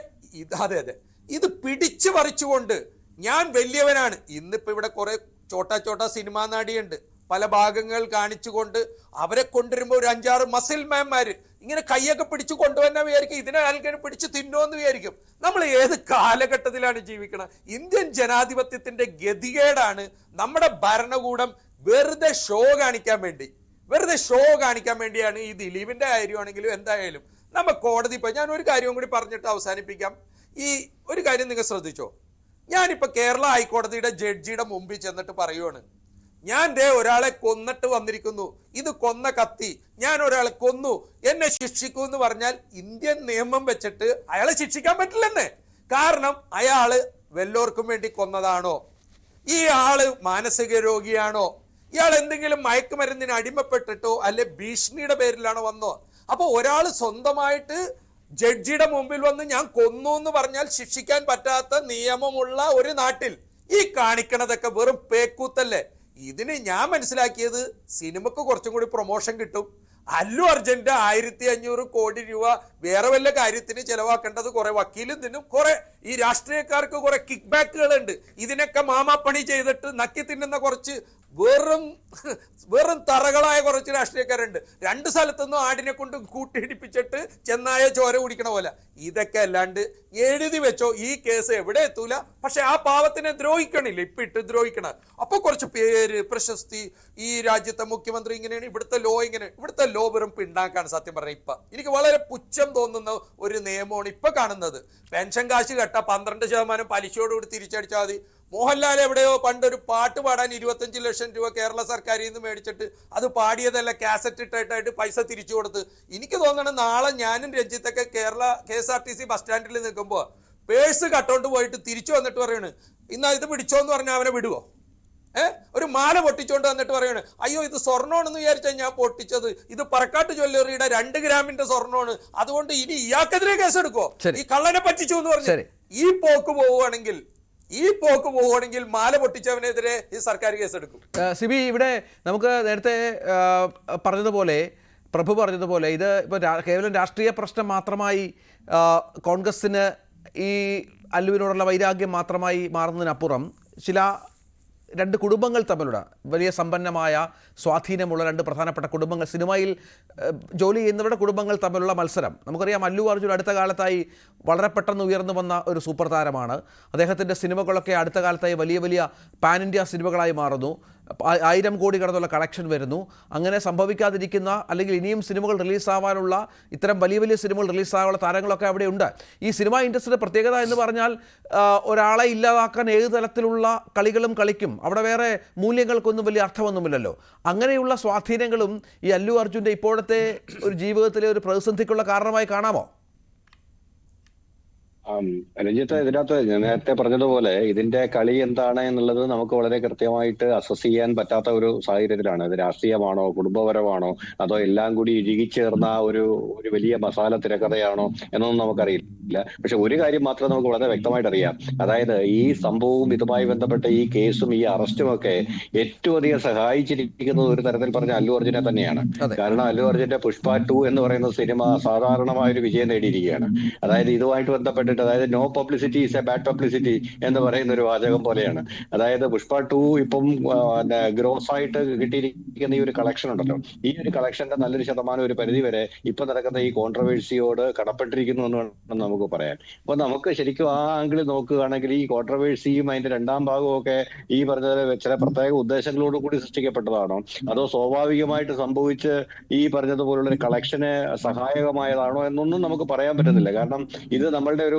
Speaker 2: അതെ ഇത് പിടിച്ചു പറിച്ചുകൊണ്ട് ഞാൻ വലിയവനാണ്. ഇന്നിപ്പോ ഇവിടെ കുറെ ചോട്ടാ സിനിമാ നടിയുണ്ട്, പല ഭാഗങ്ങൾ കാണിച്ചുകൊണ്ട് അവരെ കൊണ്ടുവരുമ്പോൾ ഒരു 5-6 മസിൽ മാൻമാര് ഇങ്ങനെ കൈയൊക്കെ പിടിച്ചു കൊണ്ടുവന്ന വിചാരിക്കും ഇതിനെ ആൾക്കാരെ പിടിച്ച് തിന്നോന്ന് വിചാരിക്കും. നമ്മൾ ഏത് കാലഘട്ടത്തിലാണ് ജീവിക്കണം? ഇന്ത്യൻ ജനാധിപത്യത്തിന്റെ ഗതികേടാണ്. നമ്മുടെ ഭരണകൂടം വെറുതെ ഷോ കാണിക്കാൻ വേണ്ടിയാണ്. ഈ ദിലീപിന്റെ കാര്യമാണെങ്കിലും എന്തായാലും നമ്മ കോടതി പോയി. ഞാൻ ഒരു കാര്യവും കൂടി പറഞ്ഞിട്ട് അവസാനിപ്പിക്കാം. ഈ ഒരു കാര്യം നിങ്ങൾ ശ്രദ്ധിച്ചോ, ഞാനിപ്പോ കേരള ഹൈക്കോടതിയുടെ ജഡ്ജിയുടെ മുമ്പിൽ ചെന്നിട്ട് പറയുവാണ്, ഞാൻ ഒരാളെ കൊന്നിട്ട് വന്നിരിക്കുന്നു, ഇത് കൊന്ന കത്തി, ഞാൻ ഒരാളെ കൊന്നു, എന്നെ ശിക്ഷിക്കൂ എന്ന് പറഞ്ഞാൽ ഇന്ത്യൻ നിയമം വെച്ചിട്ട് അയാളെ ശിക്ഷിക്കാൻ പറ്റില്ലെന്നേ. കാരണം അയാള് വല്ലോർക്കും വേണ്ടി കൊന്നതാണോ? ഈ ആള് മാനസിക രോഗിയാണോ? ഇയാൾ എന്തെങ്കിലും മയക്കുമരുന്നിന് അടിമപ്പെട്ടിട്ടോ അല്ലെ ഭീഷണിയുടെ പേരിലാണോ വന്നോ? അപ്പൊ ഒരാള് സ്വന്തമായിട്ട് ജഡ്ജിയുടെ മുമ്പിൽ വന്ന് ഞാൻ കൊന്നു എന്ന് പറഞ്ഞാൽ ശിക്ഷിക്കാൻ പറ്റാത്ത നിയമമുള്ള ഒരു നാട്ടിൽ ഈ കാണിക്കണതൊക്കെ വെറും പേക്കൂത്തല്ലേ. ഇതിന് ഞാൻ മനസ്സിലാക്കിയത് സിനിമക്ക് കുറച്ചും കൂടി പ്രൊമോഷൻ കിട്ടും. അല്ലു അർജുന്റെ 1500 കോടി രൂപ വേറെ വല്ല കാര്യത്തിന് ചെലവാക്കേണ്ടത് കുറെ വക്കീലും തിന്നും, കുറെ ഈ രാഷ്ട്രീയക്കാർക്ക് കുറെ കിക്ക് ബാക്കുകളുണ്ട്. ഇതിനൊക്കെ മാമാപ്പണി ചെയ്തിട്ട് നക്കി തിന്നുന്ന കുറച്ച് വെറും തറകളായ കുറച്ച് രാഷ്ട്രീയക്കാരുണ്ട്. 2 സ്ഥലത്തുനിന്നും ആടിനെ കൊണ്ട് കൂട്ടിയിടിപ്പിച്ചിട്ട് ചെന്നായ ചോര കുടിക്കണ പോലെ. ഇതൊക്കെ അല്ലാണ്ട് എഴുതി വെച്ചോ, ഈ കേസ് എവിടെ എത്തൂല. പക്ഷെ ആ പാവത്തിനെ ദ്രോഹിക്കണില്ല, ഇട്ട് ദ്രോഹിക്കണം. അപ്പൊ കുറച്ച് പേര്, പ്രശസ്തി, ഈ രാജ്യത്തെ മുഖ്യമന്ത്രി ഇങ്ങനെയാണ്, ഇവിടുത്തെ ലോ ഇങ്ങനെ. ഇവിടുത്തെ ലോ വെറും പിണ്ടാക്കാണ് സത്യം പറഞ്ഞ. ഇപ്പൊ എനിക്ക് വളരെ പുച്ഛം തോന്നുന്ന ഒരു നിയമമാണ് ഇപ്പൊ കാണുന്നത്. പെൻഷൻ കാശ് കെട്ട 12% പലിശയോടുകൂടി തിരിച്ചടിച്ചാൽ മതി. മോഹൻലാൽ എവിടെയോ പണ്ടൊരു പാട്ട് പാടാൻ 25 ലക്ഷം രൂപ കേരള സർക്കാരിൽ നിന്ന് മേടിച്ചിട്ട് അത് പാടിയതല്ല, കാസറ്റ് ഇട്ടായിട്ട് പൈസ തിരിച്ചു കൊടുത്ത്. എനിക്ക് തോന്നണം നാളെ ഞാനും രഞ്ജിത്തൊക്കെ കേരള KSRTC ബസ് സ്റ്റാൻഡിൽ നിൽക്കുമ്പോൾ പേഴ്സ് കട്ടോണ്ട് പോയിട്ട് തിരിച്ചു വന്നിട്ട് പറയണ്, ഇന്നാ ഇത് പിടിച്ചോന്ന് പറഞ്ഞാൽ അവനെ വിടുവോ? ഒരു മാല പൊട്ടിച്ചോണ്ട് വന്നിട്ട് പറയണ്, അയ്യോ ഇത് സ്വർണ്ണമാണെന്ന് വിചാരിച്ചാൽ ഞാൻ പൊട്ടിച്ചത്, ഇത് പറക്കാട്ട് ജ്വല്ലറിയുടെ 2 ഗ്രാമിന്റെ സ്വർണ്ണമാണ്, അതുകൊണ്ട് ഇനി ഇയാൾക്കെതിരെ കേസെടുക്കോ, ഈ കള്ളനെ പറ്റിച്ചു എന്ന് പറഞ്ഞു. ഈ പോക്ക് പോവുകയാണെങ്കിൽ മാല പൊട്ടിച്ചവനെതിരെ ഈ സർക്കാർ കേസെടുക്കും.
Speaker 1: സിബി, ഇവിടെ നമുക്ക് നേരത്തെ പ്രഭു പറഞ്ഞതുപോലെ ഇത് ഇപ്പോൾ കേവലം രാഷ്ട്രീയ പ്രശ്നം മാത്രമായി കോൺഗ്രസിന് ഈ അല്ലുവിനോടുള്ള വൈരാഗ്യം മാത്രമായി മാറുന്നതിനപ്പുറം ചില 2 കുടുംബങ്ങൾ തമ്മിലുള്ള വലിയ സമ്പന്നമായ സ്വാധീനമുള്ള 2 പ്രധാനപ്പെട്ട കുടുംബങ്ങൾ, സിനിമയിൽ ജോലി ചെയ്യുന്നവരുടെ കുടുംബങ്ങൾ തമ്മിലുള്ള മത്സരം. നമുക്കറിയാം, അല്ലു അർജുൻ അടുത്ത കാലത്തായി വളരെ പെട്ടെന്ന് ഉയർന്നു വന്ന ഒരു സൂപ്പർ താരമാണ്. അദ്ദേഹത്തിൻ്റെ സിനിമകളൊക്കെ അടുത്ത കാലത്തായി വലിയ വലിയ പാൻ ഇന്ത്യ സിനിമകളായി മാറുന്നു. 1000 കോടി കടന്നുള്ള കളക്ഷൻ വരുന്നു. അങ്ങനെ സംഭവിക്കാതിരിക്കുന്ന, അല്ലെങ്കിൽ ഇനിയും സിനിമകൾ റിലീസാവാനുള്ള, ഇത്തരം വലിയ വലിയ സിനിമകൾ റിലീസാവാനുള്ള താരങ്ങളൊക്കെ അവിടെ ഉണ്ട്. ഈ സിനിമാ ഇൻഡസ്ട്രിയുടെ പ്രത്യേകത എന്ന് പറഞ്ഞാൽ ഒരാളെ ഇല്ലാതാക്കാൻ ഏത് തരത്തിലുള്ള കളികളും കളിക്കും. അവിടെ വേറെ മൂല്യങ്ങൾക്കൊന്നും വലിയ അർത്ഥമൊന്നുമില്ലല്ലോ. അങ്ങനെയുള്ള സ്വാധീനങ്ങളും ഈ അല്ലു അർജുൻ്റെ ഇപ്പോഴത്തെ ഒരു ജീവിതത്തിലെ ഒരു പ്രതിസന്ധിക്കുള്ള കാരണമായി കാണാമോ?
Speaker 3: ആം, രഞ്ജിത്ത്, ഇതിനകത്ത് ഞാൻ നേരത്തെ പറഞ്ഞതുപോലെ ഇതിന്റെ കളി എന്താണ് എന്നുള്ളത് നമുക്ക് വളരെ കൃത്യമായിട്ട് അസസ് ചെയ്യാൻ പറ്റാത്ത ഒരു സാഹചര്യത്തിലാണ്. ഇത് രാഷ്ട്രീയമാണോ, കുടുംബപരമാണോ, അതോ എല്ലാം കൂടി ഇഴുകിച്ചേർന്ന ഒരു വലിയ മസാല തിരക്കഥയാണോ എന്നൊന്നും നമുക്കറിയില്ല. പക്ഷെ ഒരു കാര്യം മാത്രം നമുക്ക് വളരെ വ്യക്തമായിട്ട് അറിയാം. അതായത് ഈ സംഭവവും ഇതുമായി ബന്ധപ്പെട്ട ഈ കേസും ഈ അറസ്റ്റും ഒക്കെ ഏറ്റവും അധികം സഹായിച്ചിരിക്കുന്നത് ഒരു തരത്തിൽ പറഞ്ഞ അല്ലു അർജുനെ തന്നെയാണ്.
Speaker 1: അതെ.
Speaker 3: കാരണം അല്ലു അർജുന്റെ പുഷ്പ 2 എന്ന് പറയുന്ന സിനിമ സാധാരണമായ ഒരു വിജയം നേടിയിരിക്കുകയാണ്. അതായത് ഇതുമായിട്ട് ബന്ധപ്പെട്ടിട്ട്, അതായത് no publicity is a bad publicity എന്ന് പറയുന്ന ഒരു വാചകം പോലെയാണ്. അതായത് പുഷ്പ 2 ഇപ്പം ഗ്രോസ് ആയിട്ട് കിട്ടിയിരിക്കുന്ന ഈ ഒരു കളക്ഷൻ ഉണ്ടല്ലോ, ഈ ഒരു കളക്ഷന്റെ നല്ലൊരു ശതമാനം ഒരു പരിധി വരെ ഇപ്പൊ നടക്കുന്ന ഈ കോൺട്രവേഴ്സിയോട് കടപ്പെട്ടിരിക്കുന്നു എന്ന് വേണം നമുക്ക് പറയാൻ. അപ്പൊ നമുക്ക് ശരിക്കും ആ ആംഗിളിൽ നോക്കുകയാണെങ്കിൽ ഈ കോൺട്രവേഴ്സിയും അതിന്റെ രണ്ടാം ഭാഗവും ഒക്കെ ഈ പറഞ്ഞ ചില പ്രത്യേക ഉദ്ദേശങ്ങളോട് കൂടി സൃഷ്ടിക്കപ്പെട്ടതാണോ, അതോ സ്വാഭാവികമായിട്ട് സംഭവിച്ച് ഈ പറഞ്ഞതുപോലുള്ള ഒരു കളക്ഷന് സഹായകമായതാണോ എന്നൊന്നും നമുക്ക് പറയാൻ പറ്റുന്നില്ല. കാരണം ഇത് നമ്മളുടെ ഒരു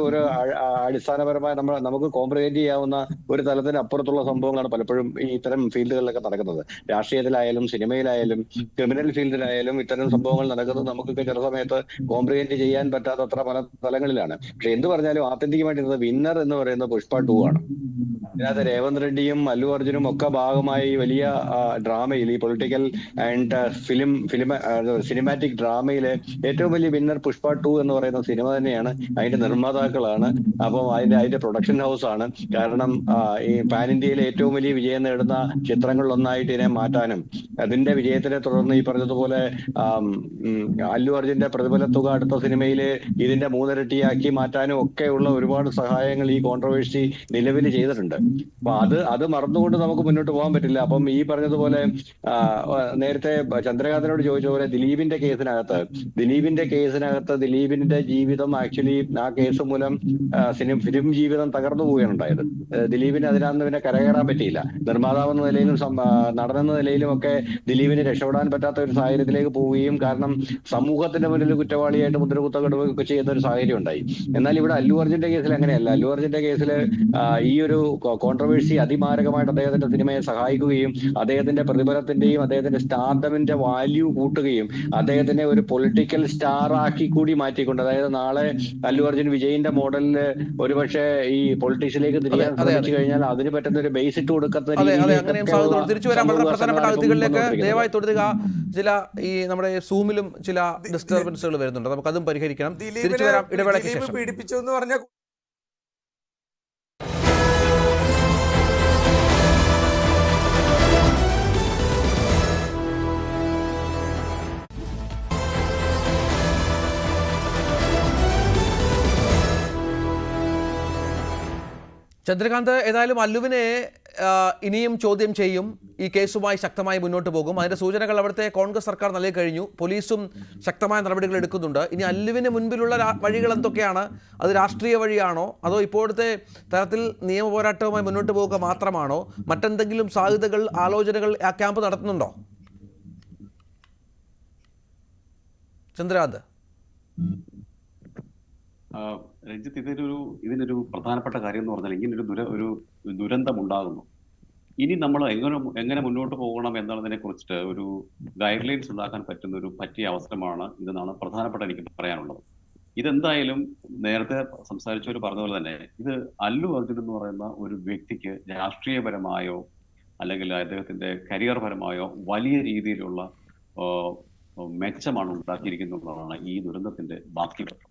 Speaker 3: അടിസ്ഥാനപരമായ നമുക്ക് കോംപ്രിഹെൻഡ് ചെയ്യാവുന്ന ഒരു തലത്തിന് അപ്പുറത്തുള്ള സംഭവങ്ങളാണ് പലപ്പോഴും ഈ ഇത്തരം ഫീൽഡുകളിലൊക്കെ നടക്കുന്നത്. രാഷ്ട്രീയത്തിലായാലും സിനിമയിലായാലും ക്രിമിനൽ ഫീൽഡിലായാലും ഇത്തരം സംഭവങ്ങൾ നടക്കുന്നത് നമുക്കൊക്കെ ചില സമയത്ത് കോംപ്രിഹെൻഡ് ചെയ്യാൻ പറ്റാത്തത്ര പല തലങ്ങളിലാണ്. പക്ഷെ എന്ത് പറഞ്ഞാലും ആത്യന്തികമായിട്ട് ഇത് വിന്നർ എന്ന് പറയുന്നത് പുഷ്പ 2 ആണ്. ഇതിനകത്ത് രേവന്ത് റെഡ്ഡിയും അല്ലു അർജുനും ഒക്കെ ഭാഗമായി ഈ വലിയ ഡ്രാമയിൽ, ഈ പൊളിറ്റിക്കൽ ആൻഡ് സിനിമാറ്റിക് ഡ്രാമയിലെ ഏറ്റവും വലിയ വിന്നർ പുഷ്പ 2 എന്ന് പറയുന്ന സിനിമ തന്നെയാണ്. അതിന്റെ നിർമ്മാതാക്കളാണ്, അപ്പം അതിന്റെ പ്രൊഡക്ഷൻ ഹൗസ് ആണ്. കാരണം ഈ പാൻ ഇന്ത്യയിലെ ഏറ്റവും വലിയ വിജയം നേടുന്ന ചിത്രങ്ങളിലൊന്നായിട്ട് ഇതിനെ മാറ്റാനും അതിന്റെ വിജയത്തിനെ തുടർന്ന് ഈ പറഞ്ഞതുപോലെ അല്ലു അർജുന്റെ പ്രതിഫല തുക അടുത്ത സിനിമയിൽ ഇതിന്റെ മൂന്നിരട്ടിയാക്കി മാറ്റാനും ഒക്കെയുള്ള ഒരുപാട് സഹായങ്ങൾ ഈ കോൺട്രവേഴ്സി നിലവിൽ ചെയ്തിട്ടുണ്ട്. അപ്പൊ അത് മറന്നുകൊണ്ട് നമുക്ക് മുന്നോട്ട് പോകാൻ പറ്റില്ല. അപ്പം ഈ പറഞ്ഞതുപോലെ നേരത്തെ ചന്ദ്രകാന്തനോട് ചോദിച്ച പോലെ ദിലീപിന്റെ കേസിനകത്ത് ദിലീപിന്റെ ജീവിതം ആക്ച്വലി ആ കേസ് മൂലം ഫിലിം ജീവിതം തകർന്നു പോവുകയാണ് ഉണ്ടായത്. ദിലീപിന് അതിനകത്ത് പിന്നെ കരകയറാൻ പറ്റിയില്ല. നിർമ്മാതാവെന്ന നിലയിലും നടനെന്ന നിലയിലും ഒക്കെ ദിലീപിന് രക്ഷപ്പെടാൻ പറ്റാത്ത ഒരു സാഹചര്യത്തിലേക്ക് പോവുകയും, കാരണം സമൂഹത്തിന്റെ മുന്നിൽ കുറ്റവാളിയായിട്ട് മുദ്രകുത്തപ്പെടുകയൊക്കെ ചെയ്യുന്ന ഒരു സാഹചര്യം ഉണ്ടായി. എന്നാൽ ഇവിടെ അല്ലു അർജുന്റെ കേസിൽ അങ്ങനെയല്ല. അല്ലു അർജുന്റെ കേസിൽ ഈ ഒരു കോൺട്രവേഴ്സി അതിമാരകമായിട്ട് അദ്ദേഹത്തിന്റെ സിനിമയെ സഹായിക്കുകയും അദ്ദേഹത്തിന്റെ പ്രതിഫലത്തിന്റെയും അദ്ദേഹത്തിന്റെ സ്റ്റാർഡമിന്റെ വാല്യൂ കൂട്ടുകയും അദ്ദേഹത്തിനെ ഒരു പൊളിറ്റിക്കൽ സ്റ്റാർ ആക്കി കൂടി മാറ്റിക്കൊണ്ട്, അതായത് നാളെ അല്ലു അർജുൻ വിജയിന്റെ മോഡലില് ഒരുപക്ഷെ ഈ പൊളിറ്റിക്സിലേക്ക് തിരിയാൻ ശ്രമിച്ചു കഴിഞ്ഞാൽ അതിന് പറ്റുന്ന ഒരു ബേസ് ഇട്ട് കൊടുക്കുന്ന
Speaker 1: തിരിച്ചു വരാൻ വളരെ പ്രധാനപ്പെട്ട അതിഥികളിലേക്ക് ദയവായി തുടരുക. ചില ഈ നമ്മുടെ സൂമിലും ചില ഡിസ്റ്റർബൻസുകൾ വരുന്നുണ്ട്, നമുക്കതും പരിഹരിക്കണം. തിരിച്ചു വരാം ഇടവേളയ്ക്ക് ശേഷം.
Speaker 2: പീഡിപ്പിച്ചു എന്ന് പറഞ്ഞാൽ
Speaker 1: ചന്ദ്രകാന്ത്, ഏതായാലും അല്ലുവിനെ ഇനിയും ചോദ്യം ചെയ്യും. ഈ കേസുമായി ശക്തമായി മുന്നോട്ട് പോകും. അതിന്റെ സൂചനകൾ അവിടുത്തെ കോൺഗ്രസ് സർക്കാർ നൽകി കഴിഞ്ഞു. പോലീസും ശക്തമായ നടപടികൾ എടുക്കുന്നുണ്ട്. ഇനി അല്ലുവിന് മുൻപിലുള്ള വഴികൾ എന്തൊക്കെയാണ്? അത് രാഷ്ട്രീയ വഴിയാണോ, അതോ ഇപ്പോഴത്തെ തരത്തിൽ നിയമ പോരാട്ടവുമായി മുന്നോട്ട് പോവുക മാത്രമാണോ? മറ്റെന്തെങ്കിലും സാധ്യതകൾ, ആലോചനകൾ ആ ക്യാമ്പ് നടത്തുന്നുണ്ടോ ചന്ദ്രകാന്ത്?
Speaker 4: രഞ്ജിത്ത്, ഇതിനൊരു പ്രധാനപ്പെട്ട കാര്യം എന്ന് പറഞ്ഞാൽ ഇങ്ങനൊരു ദുരന്തം ഉണ്ടാകുന്നു. ഇനി നമ്മൾ എങ്ങനെ മുന്നോട്ട് പോകണം എന്നുള്ളതിനെ കുറിച്ചിട്ട് ഒരു ഗൈഡ് ലൈൻസ് ഉണ്ടാക്കാൻ പറ്റിയ അവസരമാണ് ഇതെന്നാണ് പ്രധാനപ്പെട്ട എനിക്ക് പറയാനുള്ളത്. ഇതെന്തായാലും നേരത്തെ സംസാരിച്ചവർ പറഞ്ഞ പോലെ തന്നെ ഇത് അല്ലു അർജുൻ എന്ന് പറയുന്ന ഒരു വ്യക്തിക്ക് രാഷ്ട്രീയപരമായോ അല്ലെങ്കിൽ അദ്ദേഹത്തിന്റെ കരിയർ പരമായോ വലിയ രീതിയിലുള്ള മെച്ചമാണ് ഉണ്ടാക്കിയിരിക്കുന്നതാണ് ഈ ദുരന്തത്തിന്റെ ബാക്കിപത്രം.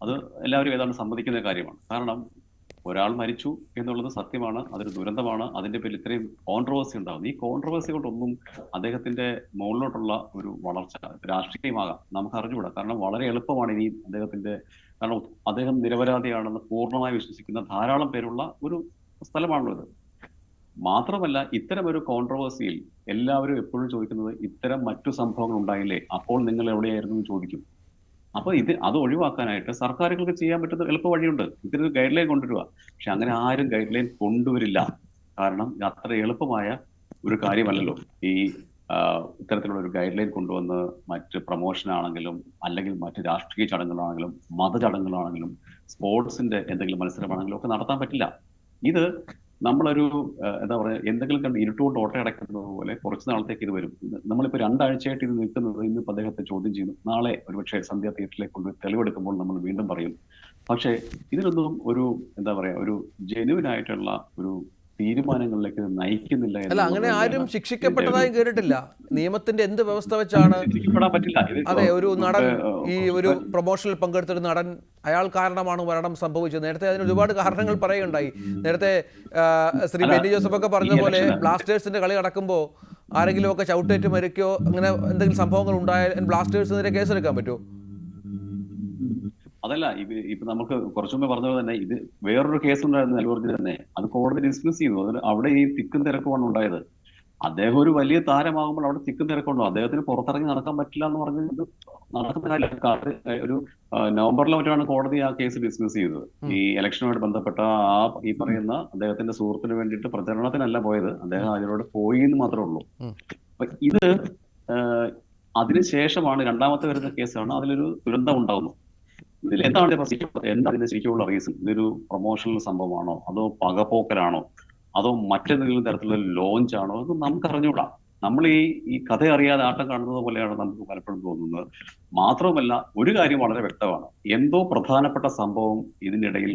Speaker 4: അത് എല്ലാവരും ഏതാണ്ട് സമ്മതിക്കുന്ന കാര്യമാണ്. കാരണം ഒരാൾ മരിച്ചു എന്നുള്ളത് സത്യമാണ്, അതൊരു ദുരന്തമാണ്. അതിന്റെ പേരിൽ ഇത്രയും കോൺട്രവേഴ്സി ഉണ്ടാകുന്നു. ഈ കോൺട്രവേഴ്സി കൊണ്ടൊന്നും അദ്ദേഹത്തിന്റെ മുകളിലോട്ടുള്ള ഒരു വളർച്ച രാഷ്ട്രീയമാകാം നമുക്ക് അറിഞ്ഞുകൂടാ. കാരണം വളരെ എളുപ്പമാണ് ഇനി കാരണം അദ്ദേഹം നിരപരാധിയാണെന്ന് പൂർണ്ണമായി വിശ്വസിക്കുന്ന ധാരാളം പേരുള്ള ഒരു സ്ഥലമാണല്ലോ ഇത്. മാത്രമല്ല, ഇത്തരം ഒരു കോൺട്രവേഴ്സിയിൽ എല്ലാവരും എപ്പോഴും ചോദിക്കുന്നത് ഇത്തരം മറ്റു സംഭവങ്ങൾ ഉണ്ടായില്ലേ, അപ്പോൾ നിങ്ങൾ എവിടെയായിരുന്നു എന്ന് ചോദിക്കും. അപ്പൊ അത് ഒഴിവാക്കാനായിട്ട് സർക്കാരുകൾക്ക് ചെയ്യാൻ പറ്റുന്ന എളുപ്പ വഴിയുണ്ട്. ഇതിനൊരു ഗൈഡ് ലൈൻ കൊണ്ടുവരിക. പക്ഷെ അങ്ങനെ ആരും ഗൈഡ് ലൈൻ കൊണ്ടുവരില്ല. കാരണം അത്ര എളുപ്പമായ ഒരു കാര്യമല്ലല്ലോ ഈ ഇത്തരത്തിലുള്ള ഒരു ഗൈഡ് ലൈൻ കൊണ്ടുവന്ന് മറ്റ് പ്രൊമോഷൻ ആണെങ്കിലും അല്ലെങ്കിൽ മറ്റ് രാഷ്ട്രീയ ചടങ്ങുകളാണെങ്കിലും മതചടങ്ങുകളാണെങ്കിലും സ്പോർട്സിന്റെ എന്തെങ്കിലും മത്സരമാണെങ്കിലും ഒക്കെ നടത്താൻ പറ്റില്ല. ഇത് നമ്മളൊരു എന്താ പറയുക, എന്തെങ്കിലും കണ്ട് ഇരുട്ടുകൊണ്ട് ഓട്ടയടക്കുന്നത് പോലെ കുറച്ച് നാളത്തേക്ക് ഇത് വരും. നമ്മളിപ്പോൾ 2 ആഴ്ചയായിട്ട് ഇത് നിൽക്കുന്നത്, ഇന്നിപ്പോൾ അദ്ദേഹത്തെ ചോദ്യം ചെയ്യുന്നു, നാളെ ഒരുപക്ഷെ സന്ധ്യ തിയേറ്ററിലേക്ക് കൊണ്ട് തെളിവെടുക്കുമ്പോൾ നമ്മൾ വീണ്ടും പറയും. പക്ഷേ ഇതിനൊന്നും ഒരു എന്താ പറയാ, ഒരു ജെന്യുവൻ ആയിട്ടുള്ള ഒരു തീരുമാനങ്ങളിലേക്ക് ഇത് നയിക്കുന്നില്ല.
Speaker 1: അല്ല, അങ്ങനെ ആരും ശിക്ഷിക്കപ്പെട്ടതായും കേട്ടിട്ടില്ല. നിയമത്തിന്റെ എന്ത് വ്യവസ്ഥ വെച്ചാണ്?
Speaker 4: ശിക്ഷിക്കപ്പെടാൻ പറ്റില്ല.
Speaker 1: അതെ, ഒരു നടൻ, ഈ ഒരു പ്രൊമോഷനിൽ പങ്കെടുത്തൊരു നടൻ, അയാൾ കാരണമാണ് മരണം സംഭവിച്ചത്. നേരത്തെ അതിന് ഒരുപാട് കാരണങ്ങൾ പറയുകയുണ്ടായി. നേരത്തെ ശ്രീ ബെന്നി ജോസഫ് ഒക്കെ പറഞ്ഞ പോലെ ബ്ലാസ്റ്റേഴ്സിന്റെ കളി നടക്കുമ്പോൾ ആരെങ്കിലും ഒക്കെ ചവിട്ടേറ്റ് മരിക്കോ അങ്ങനെ എന്തെങ്കിലും സംഭവങ്ങൾ ഉണ്ടായാൽ ബ്ലാസ്റ്റേഴ്സിനെതിരെ കേസെടുക്കാൻ പറ്റുമോ?
Speaker 4: അതല്ല, ഇപ്പൊ നമുക്ക് കുറച്ചു മുമ്പേ പറഞ്ഞത് തന്നെ, ഇത് വേറൊരു കേസ് ഉണ്ടായിരുന്നു അല്ലു തന്നെ, അത് കോടതി ഡിസ്മിസ് ചെയ്തു. അതിൽ അവിടെ ഈ തിക്കും തിരക്കുമാണ് ഉണ്ടായത്. അദ്ദേഹം ഒരു വലിയ താരമാകുമ്പോൾ അവിടെ തിക്കും തിരക്കുണ്ടോ? അദ്ദേഹത്തിന് പുറത്തിറങ്ങി നടക്കാൻ പറ്റില്ല എന്ന് പറഞ്ഞത് നടക്കുന്ന കാര്യം. ഒരു നവംബറിലെ മറ്റാണ് കോടതി ആ കേസ് ഡിസ്മിസ് ചെയ്തത്. ഈ ഇലക്ഷനുമായിട്ട് ബന്ധപ്പെട്ട ഈ പറയുന്ന അദ്ദേഹത്തിന്റെ സുഹൃത്തിന് വേണ്ടിയിട്ട് പ്രചരണത്തിനല്ല പോയത്, അദ്ദേഹം അതിലൂടെ പോയി എന്ന് മാത്രമേ ഉള്ളൂ. അപ്പൊ ഇത് അതിനുശേഷമാണ് രണ്ടാമത്തെ വരുന്ന കേസാണ്, അതിലൊരു ദുരന്തം ഉണ്ടാകുന്നു. ഇതിലെന്താണ് അതിന്റെ ശരിക്കുള്ള റീസൺ? ഇതൊരു പ്രൊമോഷണൽ സംഭവമാണോ, അതോ പകപോക്കലാണോ, അതോ മറ്റേതെങ്കിലും തരത്തിലുള്ള ലോഞ്ച് ആണോ? അത് നമുക്ക് അറിഞ്ഞൂടാ. നമ്മൾ ഈ കഥ അറിയാതെ ആട്ടം കാണുന്നത് പോലെയാണ് നമുക്ക് പലപ്പോഴും തോന്നുന്നത്. മാത്രവുമല്ല, ഒരു കാര്യം വളരെ വ്യക്തമാണ്, എന്തോ പ്രധാനപ്പെട്ട സംഭവം ഇതിനിടയിൽ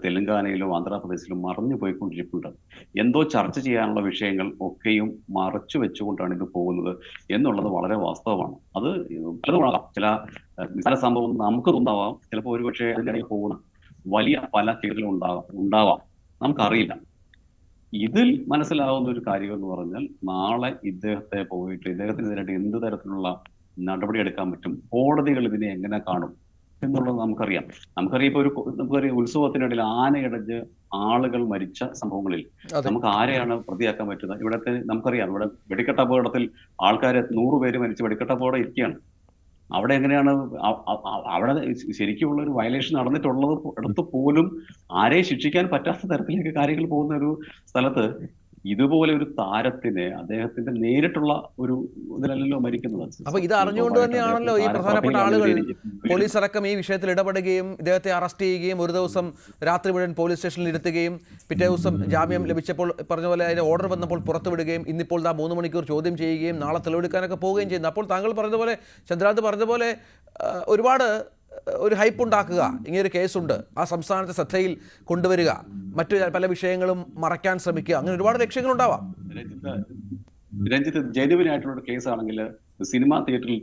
Speaker 4: തെലങ്കാനയിലും ആന്ധ്രാപ്രദേശിലും മറഞ്ഞു പോയിക്കൊണ്ടിരിക്കുന്നുണ്ട്. എന്തോ ചർച്ച ചെയ്യാനുള്ള വിഷയങ്ങൾ ഒക്കെയും മറച്ചു വെച്ചുകൊണ്ടാണ് ഇത് പോകുന്നത് എന്നുള്ളത് വളരെ വാസ്തവമാണ്. അത് പലതുമാകാം. ചില നിസ്സാര സംഭവം നമുക്ക് തോന്നാവാം, ചിലപ്പോൾ ഒരുപക്ഷെ അതിനിടയിൽ പോകുന്ന വലിയ പല കേസുകളും ഉണ്ടാവാം, നമുക്കറിയില്ല. ഇതിൽ മനസ്സിലാവുന്ന ഒരു കാര്യം എന്ന് പറഞ്ഞാൽ, നാളെ ഇദ്ദേഹത്തെ പോയിട്ട് ഇദ്ദേഹത്തിനെതിരായിട്ട് എന്ത് തരത്തിലുള്ള നടപടി എടുക്കാൻ പറ്റും, കോടതികൾ ഇതിനെ എങ്ങനെ കാണും എന്നുള്ളത് നമുക്കറിയാം. നമുക്കറിയാം നമുക്കറിയാം, ഉത്സവത്തിനിടയിൽ ആനയടഞ്ഞ് ആളുകൾ മരിച്ച സംഭവങ്ങളിൽ നമുക്ക് ആരെയാണ് പ്രതിയാക്കാൻ പറ്റുന്നത്? ഇവിടത്തെ നമുക്കറിയാം, ഇവിടെ വെടിക്കെട്ട് അപകടത്തിൽ ആൾക്കാരെ 100 പേര് മരിച്ച് വെടിക്കെട്ട് അപകടം ഇരിക്കുകയാണ്. അവിടെ എങ്ങനെയാണ് അവിടെ ശരിക്കുമുള്ള ഒരു വയലേഷൻ നടന്നിട്ടുള്ളത് അടുത്ത് പോലും ആരെയും ശിക്ഷിക്കാൻ പറ്റാത്ത തരത്തിലേക്ക് കാര്യങ്ങൾ പോകുന്ന ഒരു സ്ഥലത്ത് ഇതുപോലെ ഒരു താരത്തിന് അദ്ദേഹത്തിന്റെ നേരിട്ടുള്ള ഒരു ഇതിലല്ലോ മരിക്കുന്നത്.
Speaker 1: അപ്പൊ ഇത് അറിഞ്ഞുകൊണ്ട് തന്നെയാണല്ലോ ഈ പ്രധാനപ്പെട്ട ആളുകൾ, പോലീസ് അടക്കം ഈ വിഷയത്തിൽ ഇടപെടുകയും ഇദ്ദേഹത്തെ അറസ്റ്റ് ചെയ്യുകയും ഒരു ദിവസം രാത്രി മുഴുവൻ പോലീസ് സ്റ്റേഷനിൽ ഇരുത്തുകയും പിറ്റേ ദിവസം ജാമ്യം ലഭിച്ചപ്പോൾ പറഞ്ഞ പോലെ അതിന്റെ ഓർഡർ വന്നപ്പോൾ പുറത്തുവിടുകയും ഇന്നിപ്പോൾ 3 മണിക്കൂർ ചോദ്യം ചെയ്യുകയും നാളെ തെളിവെടുക്കാനൊക്കെ പോവുകയും ചെയ്യുന്നു. അപ്പോൾ താങ്കൾ പറഞ്ഞതുപോലെ, ചന്ദ്രാന്ത് പറഞ്ഞതുപോലെ, ഒരുപാട് ഒരു ഹൈപ്പ് ഉണ്ടാക്കുക, ഇങ്ങനൊരു കേസുണ്ട്, ആ സംസ്ഥാനത്തെ ശ്രദ്ധയിൽ കൊണ്ടുവരിക, മറ്റു പല വിഷയങ്ങളും മറയ്ക്കാൻ ശ്രമിക്കുക, അങ്ങനെ ഒരുപാട് ലക്ഷ്യങ്ങളുണ്ടാവാം.
Speaker 4: രഞ്ജിത്ത്, ജെനുവിൻ ആയിട്ടുള്ള കേസാണെങ്കിൽ സിനിമാ തിയേറ്ററിൽ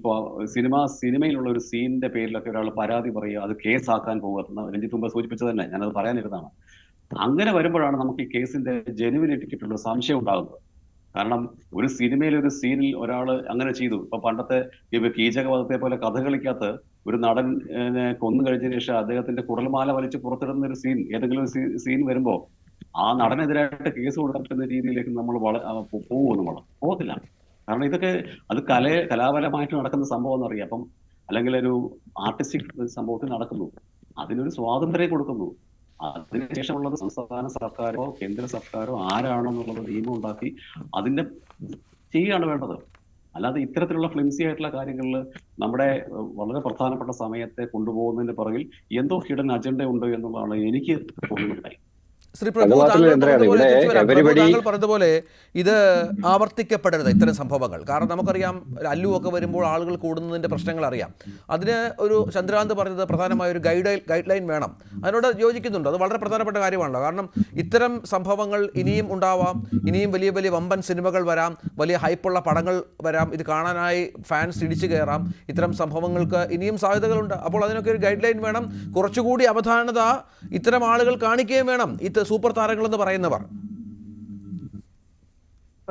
Speaker 4: സിനിമയിലുള്ള ഒരു സീനിന്റെ പേരിലൊക്കെ ഒരാൾ പരാതി പറയുക, അത് കേസാക്കാൻ പോകുക. രഞ്ജിത്ത് മുമ്പ് സൂചിപ്പിച്ചത് തന്നെ, ഞാനത് പറയാനിരുന്നതാണ്. അങ്ങനെ വരുമ്പോഴാണ് നമുക്ക് ഈ കേസിന്റെ ജെനുവിനിറ്റിക്കുള്ള സംശയം ഉണ്ടാകുന്നത്. കാരണം ഒരു സിനിമയിൽ ഒരു സീനിൽ ഒരാൾ അങ്ങനെ ചെയ്തു. ഇപ്പൊ പണ്ടത്തെ കീചകവധത്തെ പോലെ കഥകളിക്കകത്ത് ഒരു നടനെ കൊന്നു കഴിഞ്ഞതിന് ശേഷം അദ്ദേഹത്തിന്റെ കുടൽമാല വലിച്ച് പുറത്തിടുന്ന ഒരു സീൻ, ഏതെങ്കിലും സീൻ വരുമ്പോ ആ നടനെതിരായിട്ട് കേസ് കൊടുക്കുന്ന രീതിയിലേക്ക് നമ്മൾ പോകുമോ? നമ്മൾ പോകത്തില്ല. കാരണം ഇതൊക്കെ അത് കലാപരമായിട്ട് നടക്കുന്ന സംഭവം എന്നറിയാം. അപ്പം അല്ലെങ്കിൽ ഒരു ആർട്ടിസ്റ്റിക് സംഭവത്തിൽ നടക്കുന്നു, അതിനൊരു സ്വാതന്ത്ര്യം കൊടുക്കുന്നു. അതിനുശേഷമുള്ളത് സംസ്ഥാന സർക്കാരോ കേന്ദ്ര സർക്കാരോ ആരാണെന്നുള്ളത് നിയമം ഉണ്ടാക്കി അതിന്റെ ചെയ്യുകയാണ് വേണ്ടത്. അല്ലാതെ ഇത്തരത്തിലുള്ള ഫ്ലിംസി ആയിട്ടുള്ള കാര്യങ്ങളിൽ നമ്മുടെ വളരെ പ്രധാനപ്പെട്ട സമയത്തെ കൊണ്ടുപോകുന്നതിന്റെ പുറകിൽ എന്തോ ഹിഡൻ അജണ്ട ഉണ്ട് എന്നുള്ളതാണ് എനിക്ക് തോന്നുന്നത്.
Speaker 1: ശ്രീ പ്രഭു, താങ്കൾ പറഞ്ഞതുപോലെ ഇത് ആവർത്തിക്കപ്പെടരുത്, ഇത്തരം സംഭവങ്ങൾ. കാരണം നമുക്കറിയാം, അല്ലു ഒക്കെ വരുമ്പോൾ ആളുകൾ കൂടുന്നതിൻ്റെ പ്രശ്നങ്ങൾ അറിയാം. അതിന് ഒരു ചന്ദ്രാന്ത് പറഞ്ഞത് പ്രധാനമായ ഒരു ഗൈഡ് ലൈൻ വേണം. അതിനോട് യോജിക്കുന്നുണ്ട്. അത് വളരെ പ്രധാനപ്പെട്ട കാര്യമാണല്ലോ. കാരണം ഇത്തരം സംഭവങ്ങൾ ഇനിയും ഉണ്ടാവാം, ഇനിയും വലിയ വലിയ വമ്പൻ സിനിമകൾ വരാം, വലിയ ഹൈപ്പുള്ള പടങ്ങൾ വരാം, ഇത് കാണാനായി ഫാൻസ് ഇടിച്ചു കയറാം. ഇത്തരം സംഭവങ്ങൾക്ക് ഇനിയും സാധ്യതകളുണ്ട്. അപ്പോൾ അതിനൊക്കെ ഒരു ഗൈഡ് ലൈൻ വേണം. കുറച്ചുകൂടി അവധാനത ഇത്തരം ആളുകൾ കാണിക്കുകയും വേണം, സൂപ്പർ താരങ്ങളെന്ന് പറയുന്നവർ.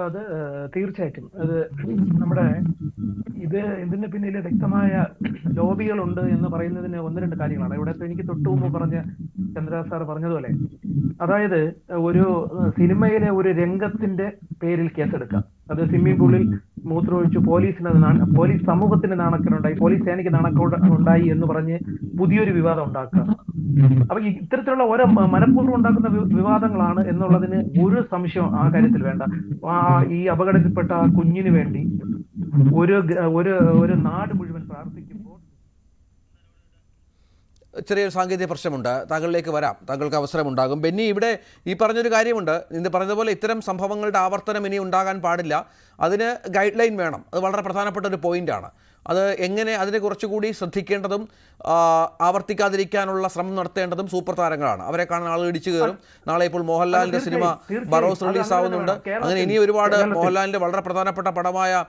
Speaker 5: അത് തീർച്ചയായിട്ടും അത് നമ്മുടെ ഇതിന്റെ പിന്നിൽ വ്യക്തമായ ലോബികളുണ്ട് എന്ന് പറയുന്നതിന് 1-2 കാര്യങ്ങളാണ്. ഇവിടെ എനിക്ക് തൊട്ടു മുമ്പ് പറഞ്ഞ ചന്ദ്ര സാർ പറഞ്ഞതുപോലെ, അതായത് ഒരു സിനിമയിലെ ഒരു രംഗത്തിന്റെ പേരിൽ കേസെടുക്കാം, അത് സ്വിമ്മിംഗ് പൂളിൽ മൂത്രമൊഴിച്ചു പോലീസ് സമൂഹത്തിന് നാണക്കേടുണ്ടായി, പോലീസ് സേനയ്ക്ക് നാണക്കേടുണ്ടായി എന്ന് പറഞ്ഞ് പുതിയൊരു വിവാദം ഉണ്ടാക്കുക. അപ്പൊ ഇത്തരത്തിലുള്ള ഓരോ മനഃപൂർവ്വം ഉണ്ടാക്കുന്ന വിവാദങ്ങളാണ് എന്നുള്ളതിന് ഒരു സംശയം ആ കാര്യത്തിൽ വേണ്ട. ഈ അപകടത്തിൽപ്പെട്ട ആ കുഞ്ഞിന് വേണ്ടി ഒരു നാട് മുഴുവൻ പ്രാർത്ഥിക്കുമ്പോൾ
Speaker 1: ചെറിയൊരു സാങ്കേതിക പ്രശ്നമുണ്ട്. താങ്കളിലേക്ക് വരാം, താങ്കൾക്ക് അവസരമുണ്ടാകും. ബെന്നി, ഇവിടെ ഈ പറഞ്ഞൊരു കാര്യമുണ്ട്. ഇന്ന് പറഞ്ഞതുപോലെ ഇത്തരം സംഭവങ്ങളുടെ ആവർത്തനം ഇനി ഉണ്ടാകാൻ പാടില്ല. അതിന് ഗൈഡ് ലൈൻ വേണം. അത് വളരെ പ്രധാനപ്പെട്ട ഒരു പോയിന്റാണ്. അത് എങ്ങനെ അതിനെ കുറച്ചുകൂടി ശ്രദ്ധിക്കേണ്ടതും ആവർത്തിക്കാതിരിക്കാനുള്ള ശ്രമം നടത്തേണ്ടതും സൂപ്പർ താരങ്ങളാണ്. അവരെ കാണാൻ ആളുകൾ ഇടിച്ചു കയറും. നാളെ ഇപ്പോൾ മോഹൻലാലിൻ്റെ സിനിമ ബറോസ് റിലീസ് ആവുന്നുണ്ട്. അങ്ങനെ ഇനി ഒരുപാട് മോഹൻലാലിൻ്റെ വളരെ പ്രധാനപ്പെട്ട പടമായ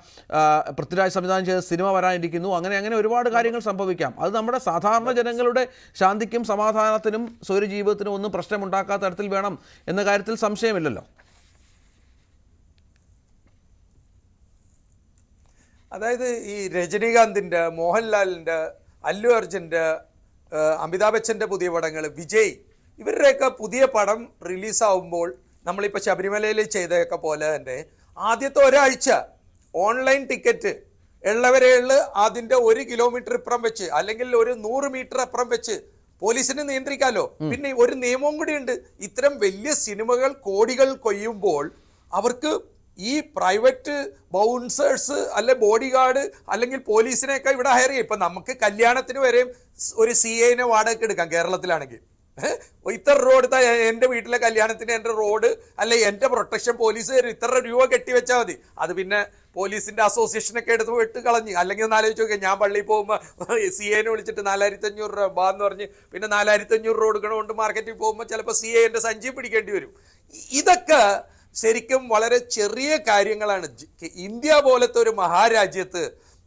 Speaker 1: പൃഥ്വിരാജ് സംവിധാനം ചെയ്ത സിനിമ വരാനിരിക്കുന്നു. അങ്ങനെ ഒരുപാട് കാര്യങ്ങൾ സംഭവിക്കാം. അത് നമ്മുടെ സാധാരണ ജനങ്ങളുടെ ശാന്തിക്കും സമാധാനത്തിനും സ്വൈര ജീവിതത്തിനും ഒന്നും പ്രശ്നമുണ്ടാക്കാത്ത തരത്തിൽ വേണം എന്ന കാര്യത്തിൽ സംശയമില്ലല്ലോ.
Speaker 2: അതായത് ഈ രജനീകാന്തിൻ്റെ, മോഹൻലാലിൻ്റെ, അല്ലു അർജുൻ്റെ, അമിതാഭ് ബച്ചൻ്റെ പുതിയ പടങ്ങൾ, വിജയ്, ഇവരുടെയൊക്കെ പുതിയ പടം റിലീസാവുമ്പോൾ നമ്മളിപ്പോൾ ശബരിമലയിൽ ചെയ്തതൊക്കെ പോലെ തന്നെ ആദ്യത്തെ ഒരാഴ്ച ഓൺലൈൻ ടിക്കറ്റ് ഉള്ളവരെയുള്ള അതിൻ്റെ 1 കിലോമീറ്റർ ഇപ്പുറം വെച്ച് അല്ലെങ്കിൽ ഒരു 100 മീറ്റർ അപ്പുറം വെച്ച് പോലീസിനെ നിയന്ത്രിക്കാമല്ലോ. പിന്നെ ഒരു നിയമവും കൂടിയുണ്ട്. ഇത്തരം വലിയ സിനിമകൾ കോടികൾ കൊയ്യുമ്പോൾ അവർക്ക് ഈ പ്രൈവറ്റ് ബൗൺസേഴ്സ് അല്ലെ ബോഡി ഗാർഡ് അല്ലെങ്കിൽ പോലീസിനെയൊക്കെ ഇവിടെ ഹയർ ചെയ്യും. ഇപ്പൊ നമുക്ക് കല്യാണത്തിന് വരെയും ഒരു CA വാടക എടുക്കാം കേരളത്തിലാണെങ്കിൽ. ഇത്ര രൂപ എടുത്താൽ എൻ്റെ വീട്ടിലെ കല്യാണത്തിന് എൻ്റെ റോഡ് അല്ലെ എൻ്റെ പ്രൊട്ടക്ഷൻ പോലീസ് ഇത്ര രൂപ കെട്ടിവെച്ചാൽ മതി. അത് പിന്നെ പോലീസിന്റെ അസോസിയേഷനൊക്കെ എടുത്ത് വിട്ട് കളഞ്ഞ്. അല്ലെങ്കിൽ ഒന്ന് ആലോചിച്ച് നോക്കിയാൽ, ഞാൻ പള്ളിയിൽ പോകുമ്പോൾ CA വിളിച്ചിട്ട് 4500 രൂപ ബാന്ന് പറഞ്ഞ് പിന്നെ 4500 രൂപ കൊടുക്കണോണ്ട് മാർക്കറ്റിൽ പോകുമ്പോൾ ചിലപ്പോൾ CA എൻ്റെ സഞ്ചി പിടിക്കേണ്ടി വരും. ഇതൊക്കെ ശരിക്കും വളരെ ചെറിയ കാര്യങ്ങളാണ്. ഇന്ത്യ പോലത്തെ ഒരു മഹാരാജ്യത്ത്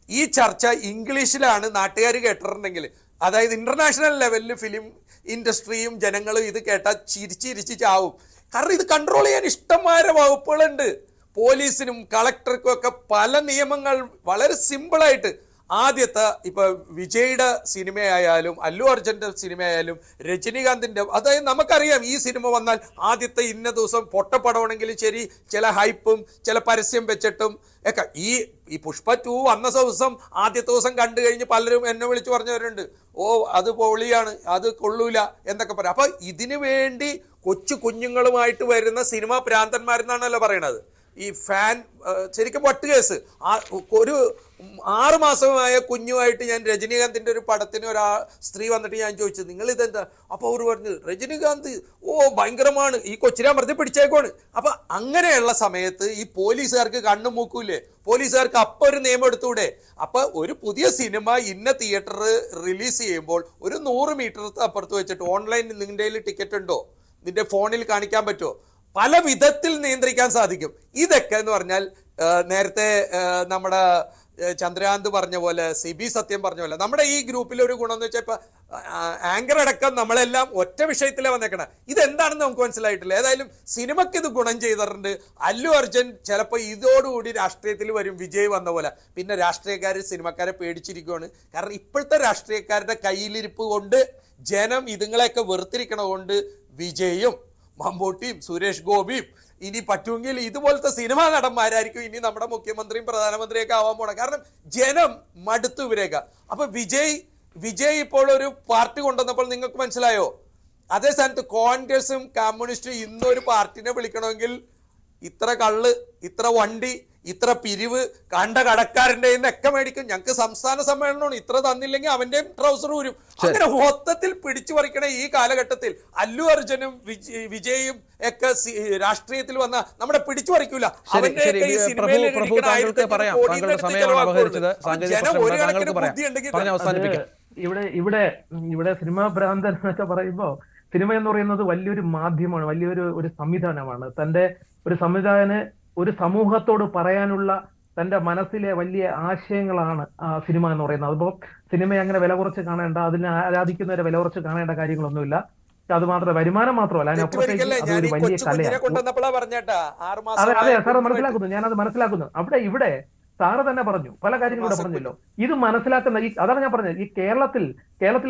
Speaker 2: ഈ ചർച്ച ഇംഗ്ലീഷിലാണ് നാട്ടുകാർ കേട്ടിട്ടുണ്ടെങ്കിൽ, അതായത് ഇന്റർനാഷണൽ ലെവലിൽ ഫിലിം ഇൻഡസ്ട്രിയും ജനങ്ങളും ഇത് കേട്ടാൽ ചിരിച്ചിരിച്ച് ചാവും. കാരണം ഇത് കൺട്രോൾ ചെയ്യാൻ ഇഷ്ടംമാരെ വകുപ്പുകളുണ്ട്. പോലീസിനും കളക്ടർക്കും ഒക്കെ പല നിയമങ്ങൾ വളരെ സിമ്പിളായിട്ട്. ആദ്യത്തെ ഇപ്പൊ വിജയുടെ സിനിമയായാലും അല്ലു അർജുന്റെ സിനിമയായാലും രജനീകാന്തിന്റെ, അതായത് നമുക്കറിയാം ഈ സിനിമ വന്നാൽ ആദ്യത്തെ ഇന്ന ദിവസം പൊട്ടപ്പടമാണെങ്കിലും ശരി ചില ഹൈപ്പും ചില പരസ്യം വെച്ചിട്ടും ഒക്കെ. ഈ പുഷ്പ 2 വന്ന ദിവസം ആദ്യത്തെ ദിവസം കണ്ടു കഴിഞ്ഞ് പലരും എന്നെ വിളിച്ചു പറഞ്ഞവരുണ്ട്, ഓ അത് പൊളിയാണ്, അത് കൊള്ളൂല എന്നൊക്കെ പറയാം. അപ്പൊ ഇതിനു വേണ്ടി കൊച്ചു കുഞ്ഞുങ്ങളുമായിട്ട് വരുന്ന സിനിമാ പ്രാന്തന്മാരെന്നാണല്ലോ പറയണത്. ഈ ഫാൻ ശരിക്കും വട്ട് കേസ്. ഒരു 6 മാസമായ കുഞ്ഞുമായിട്ട് ഞാൻ രജനീകാന്തിന്റെ ഒരു പടത്തിന് സ്ത്രീ വന്നിട്ട് ഞാൻ ചോദിച്ചു, നിങ്ങൾ ഇതെന്താ? അപ്പൊ അവർ പറഞ്ഞു, രജനീകാന്ത് ഭയങ്കരമാണ്, ഈ കൊച്ചിനെ മറുതി പിടിച്ചേക്കോണ്. അപ്പൊ അങ്ങനെയുള്ള സമയത്ത് ഈ പോലീസുകാർക്ക് കണ്ണു മൂക്കൂലേ? പോലീസുകാർക്ക് അപ്പൊ ഒരു നിയമം എടുത്തൂടെ? അപ്പൊ ഒരു പുതിയ സിനിമ ഇന്ന തിയേറ്റർ റിലീസ് ചെയ്യുമ്പോൾ ഒരു 100 മീറ്റർ അപ്പുറത്ത് വെച്ചിട്ട് ഓൺലൈനിൽ നിന്റെ കയ്യിൽ ടിക്കറ്റ് ഉണ്ടോ, നിന്റെ ഫോണിൽ കാണിക്കാൻ പറ്റുമോ, പല വിധത്തിൽ നിയന്ത്രിക്കാൻ സാധിക്കും. ഇതൊക്കെ എന്ന് പറഞ്ഞാൽ നേരത്തെ നമ്മുടെ ചന്ദ്രകാന്ത് പറഞ്ഞ പോലെ, സിബി സത്യം പറഞ്ഞ പോലെ, നമ്മുടെ ഈ ഗ്രൂപ്പിലെ ഒരു ഗുണം എന്ന് വെച്ചാൽ ഇപ്പൊ ആങ്കർ അടക്കം നമ്മളെല്ലാം ഒറ്റ വിഷയത്തിലെ വന്നേക്കണം. ഇതെന്താണെന്ന് നമുക്ക് മനസ്സിലായിട്ടില്ല. ഏതായാലും സിനിമയ്ക്ക് ഇത് ഗുണം ചെയ്തിട്ടുണ്ട്. അല്ലു അർജുൻ ചിലപ്പോൾ ഇതോടുകൂടി രാഷ്ട്രീയത്തിൽ വരും, വിജയ് വന്ന പോലെ. പിന്നെ രാഷ്ട്രീയക്കാർ സിനിമക്കാരെ പേടിച്ചിരിക്കുകയാണ്. കാരണം ഇപ്പോഴത്തെ രാഷ്ട്രീയക്കാരുടെ കയ്യിലിരിപ്പ് കൊണ്ട് ജനം ഇതുങ്ങളെയൊക്കെ വെറുത്തിരിക്കണതുകൊണ്ട് വിജയും മമ്മൂട്ടിയും സുരേഷ് ഗോപിയും ഇനി പറ്റുമെങ്കിൽ ഇതുപോലത്തെ സിനിമാ നടന്മാരായിരിക്കും ഇനി നമ്മുടെ മുഖ്യമന്ത്രിയും പ്രധാനമന്ത്രിയൊക്കെ ആവാൻ പോണം. കാരണം ജനം മടുത്തു ഇവരേക്ക. അപ്പൊ വിജയ് ഇപ്പോൾ ഒരു പാർട്ടി കൊണ്ടുവന്നപ്പോൾ നിങ്ങൾക്ക് മനസ്സിലായോ? അതേ സ്ഥാനത്ത് കോൺഗ്രസും കമ്മ്യൂണിസ്റ്റും ഇന്നൊരു പാർട്ടിനെ വിളിക്കണമെങ്കിൽ ഇത്ര കള്ള്, ഇത്ര വണ്ടി, ഇത്ര പിരിവ്, കണ്ട കടക്കാരൻ്റെ ഒക്കെ മേടിക്കും. ഞങ്ങൾക്ക് സംസ്ഥാന സമ്മേളനമാണ്, ഇത്ര തന്നില്ലെങ്കിൽ അവന്റെ ട്രൗസർ ഊരും. അങ്ങനെ മൊത്തത്തിൽ പിടിച്ചു പറിക്കണ ഈ കാലഘട്ടത്തിൽ അല്ലു അർജുനും വിജയും ഒക്കെ രാഷ്ട്രീയത്തിൽ വന്ന നമ്മുടെ പിടിച്ചു പറിക്കൂല.
Speaker 5: ഇവിടെ സിനിമാ ഭ്രാന്തൻ എന്നൊക്കെ പറയുമ്പോ, സിനിമ എന്ന് പറയുന്നത് വലിയൊരു മാധ്യമമാണ്, വലിയൊരു സംവിധാനമാണ്. തന്റെ ഒരു സംവിധായകന് ഒരു സമൂഹത്തോട് പറയാനുള്ള തന്റെ മനസ്സിലെ വലിയ ആശയങ്ങളാണ് സിനിമ എന്ന് പറയുന്നത്. അതിപ്പോ സിനിമയെ അങ്ങനെ വില കുറച്ച് കാണേണ്ട, അതിനെ ആരാധിക്കുന്നവരെ വില കുറച്ച് കാണേണ്ട കാര്യങ്ങളൊന്നുമില്ല. അത് മാത്രമേ, വരുമാനം മാത്രമല്ല, അതിനപ്പുറത്തേക്ക് അതൊരു വലിയ കലയാണ്. അതെ സാറ് മനസ്സിലാക്കുന്നു, ഞാനത് മനസ്സിലാക്കുന്നു. ഇവിടെ സാറ് തന്നെ പറഞ്ഞു, പല കാര്യങ്ങളും ഇവിടെ പറഞ്ഞല്ലോ. ഇത് മനസ്സിലാക്കുന്ന അതാണ് ഞാൻ പറഞ്ഞത്. ഈ കേരളത്തിൽ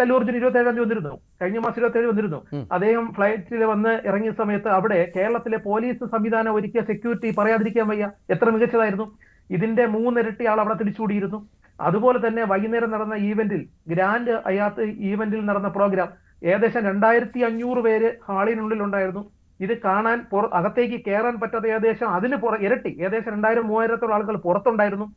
Speaker 5: അല്ലു അർജുൻ 27-ാം തീയതി വന്നിരുന്നു, കഴിഞ്ഞ മാസം 27 വന്നിരുന്നു. അദ്ദേഹം ഫ്ലൈറ്റിൽ വന്ന് ഇറങ്ങിയ സമയത്ത് അവിടെ കേരളത്തിലെ പോലീസ് സംവിധാനം ഒരുക്കിയ സെക്യൂരിറ്റി പറയാതിരിക്കാൻ വയ്യ, എത്ര മികച്ചതായിരുന്നു. ഇതിന്റെ 3 ഇരട്ടി ആൾ അവിടെ തിരിച്ചുകൂടിയിരുന്നു. അതുപോലെ തന്നെ വൈകുന്നേരം നടന്ന ഈവന്റിൽ, ഗ്രാൻഡ് അയാത്ത് ഈവന്റിൽ നടന്ന പ്രോഗ്രാം, ഏകദേശം 2500 പേര് ഹാളിനുള്ളിൽ ഉണ്ടായിരുന്നു. ഇത് കാണാൻ അകത്തേക്ക് കയറാൻ പറ്റാതെ ഏകദേശം അതിന് ഇരട്ടി, ഏകദേശം 2000-3000 ആളുകൾ പുറത്തുണ്ടായിരുന്നു.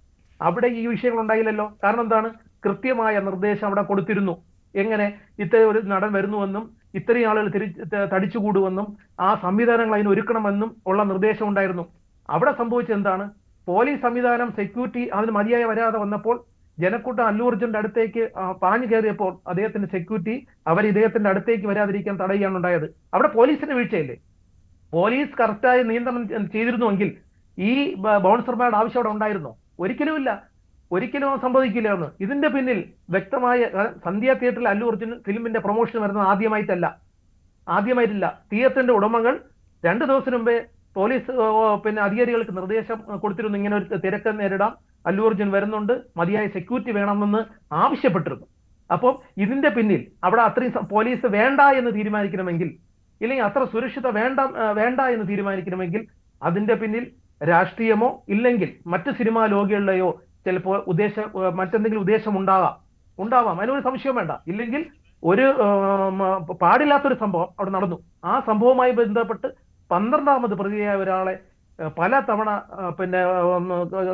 Speaker 5: അവിടെ ഈ വിഷയങ്ങൾ ഉണ്ടായില്ലല്ലോ. കാരണം എന്താണ്? കൃത്യമായ നിർദ്ദേശം അവിടെ കൊടുത്തിരുന്നു. എങ്ങനെ ഇത്രയും ഒരു നടൻ വരുന്നുവെന്നും ഇത്രയും ആളുകൾ തടിച്ചുകൂടുമെന്നും ആ സംവിധാനങ്ങൾ അതിന് ഒരുക്കണമെന്നും ഉള്ള നിർദ്ദേശം ഉണ്ടായിരുന്നു. അവിടെ സംഭവിച്ചത് എന്താണ്? പോലീസ് സംവിധാനം, സെക്യൂരിറ്റി അതിന് മതിയായി വരാതെ വന്നപ്പോൾ ജനക്കൂട്ടം അല്ലു അർജുന്റെ അടുത്തേക്ക് പാഞ്ഞു കയറിയപ്പോൾ അദ്ദേഹത്തിന്റെ സെക്യൂരിറ്റി അവർ ഇദ്ദേഹത്തിന്റെ അടുത്തേക്ക് വരാതിരിക്കാൻ തടയുകയാണ് ഉണ്ടായത്. അവിടെ പോലീസിന്റെ വീഴ്ചയില്ലേ? പോലീസ് കറക്റ്റായി നിയന്ത്രണം ചെയ്തിരുന്നുവെങ്കിൽ ഈ ബൗൺസർമാരുടെ ആവശ്യം അവിടെ ഉണ്ടായിരുന്നോ? ഒരിക്കലുമില്ല, ഒരിക്കലും സംഭവിക്കില്ല എന്ന്. ഇതിന്റെ പിന്നിൽ വ്യക്തമായ സന്ധ്യ തിയേറ്ററിൽ അല്ലു അർജുൻ ഫിലിമിന്റെ പ്രൊമോഷൻ വരുന്നത് ആദ്യമായിട്ടില്ല. തിയേറ്ററിന്റെ ഉടമകൾ 2 ദിവസം മുമ്പേ പോലീസ് അധികാരികൾക്ക് നിർദ്ദേശം കൊടുത്തിരുന്നു, ഇങ്ങനെ ഒരു തിരക്ക് നേരിടാം, അല്ലു അർജുൻ വരുന്നുണ്ട്, മതിയായ സെക്യൂരിറ്റി വേണമെന്ന് ആവശ്യപ്പെട്ടിരുന്നു. അപ്പം ഇതിന്റെ പിന്നിൽ അവിടെ അത്രയും പോലീസ് വേണ്ട എന്ന് തീരുമാനിക്കണമെങ്കിൽ, ഇല്ലെങ്കിൽ അത്ര സുരക്ഷിത വേണ്ട എന്ന് തീരുമാനിക്കണമെങ്കിൽ അതിന്റെ പിന്നിൽ രാഷ്ട്രീയമോ ഇല്ലെങ്കിൽ മറ്റ് സിനിമാ ലോകികളുടെയോ ചിലപ്പോൾ മറ്റെന്തെങ്കിലും ഉദ്ദേശം ഉണ്ടാവാം. അതിനൊരു സംശയം വേണ്ട. ഇല്ലെങ്കിൽ ഒരു പാടില്ലാത്തൊരു സംഭവം അവിടെ നടന്നു. ആ സംഭവവുമായി ബന്ധപ്പെട്ട് 12ാമത് പ്രതിയായ ഒരാളെ പല തവണ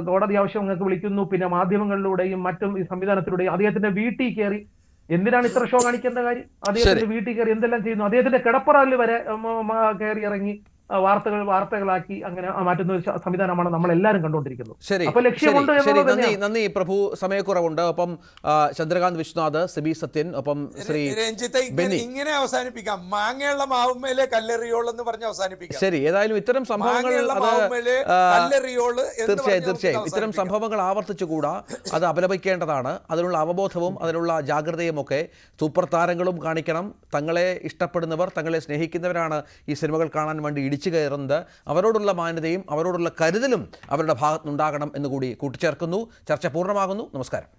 Speaker 5: കോടതി ആവശ്യങ്ങൾക്ക് വിളിക്കുന്നു, മാധ്യമങ്ങളിലൂടെയും മറ്റും ഈ സംവിധാനത്തിലൂടെയും അദ്ദേഹത്തിന്റെ വീട്ടിൽ കയറി. എന്തിനാണ് ഇത്ര ഷോ കാണിക്കേണ്ട കാര്യം? അദ്ദേഹത്തിന്റെ വീട്ടിൽ കയറി എന്തെല്ലാം ചെയ്യുന്നു? അദ്ദേഹത്തിന്റെ കിടപ്പറയിൽ വരെ കയറി ഇറങ്ങി വാർത്തകളാക്കി അങ്ങനെ മാറ്റുന്ന ഒരു സംവിധാനമാണ് നമ്മൾ എല്ലാവരും കണ്ടുകൊണ്ടിരിക്കുന്നത്. അപ്പൊ ലക്ഷ്യമുണ്ട്.
Speaker 1: നന്ദി പ്രഭു, സമയക്കുറവുണ്ട്. ഒപ്പം ചന്ദ്രകാന്ത് വിശ്വനാഥ്, സിബി സത്യൻ, ഒപ്പം ശ്രീ ബെന്നി.
Speaker 2: ഇങ്ങനെ അവസാനിപ്പിക്കാം, മാങ്ങയുള്ള മാവുമേലെ കല്ലെറിയോൾ എന്ന് പറഞ്ഞ് അവസാനിപ്പിക്കാം.
Speaker 1: ശരി, ഏതായാലും ഇത്തരം സംഭവങ്ങൾ തീർച്ചയായും ഇത്തരം സംഭവങ്ങൾ ആവർത്തിച്ചുകൂടാ, അത് അപലപിക്കേണ്ടതാണ്. അതിനുള്ള അവബോധവും അതിനുള്ള ജാഗ്രതയും ഒക്കെ സൂപ്പർ താരങ്ങളും കാണിക്കണം. തങ്ങളെ ഇഷ്ടപ്പെടുന്നവർ, തങ്ങളെ സ്നേഹിക്കുന്നവരാണ് ഈ സിനിമകൾ കാണാൻ വേണ്ടി ഇടിച്ചു കയറുന്നത്. അവരോടുള്ള മാന്യതയും അവരോടുള്ള കരുതലും അവരുടെ ഭാഗത്തുനിന്നുണ്ടാകണം എന്നുകൂടി കൂട്ടിച്ചേർക്കുന്നു. ചർച്ച പൂർണ്ണമാകുന്നു. നമസ്കാരം.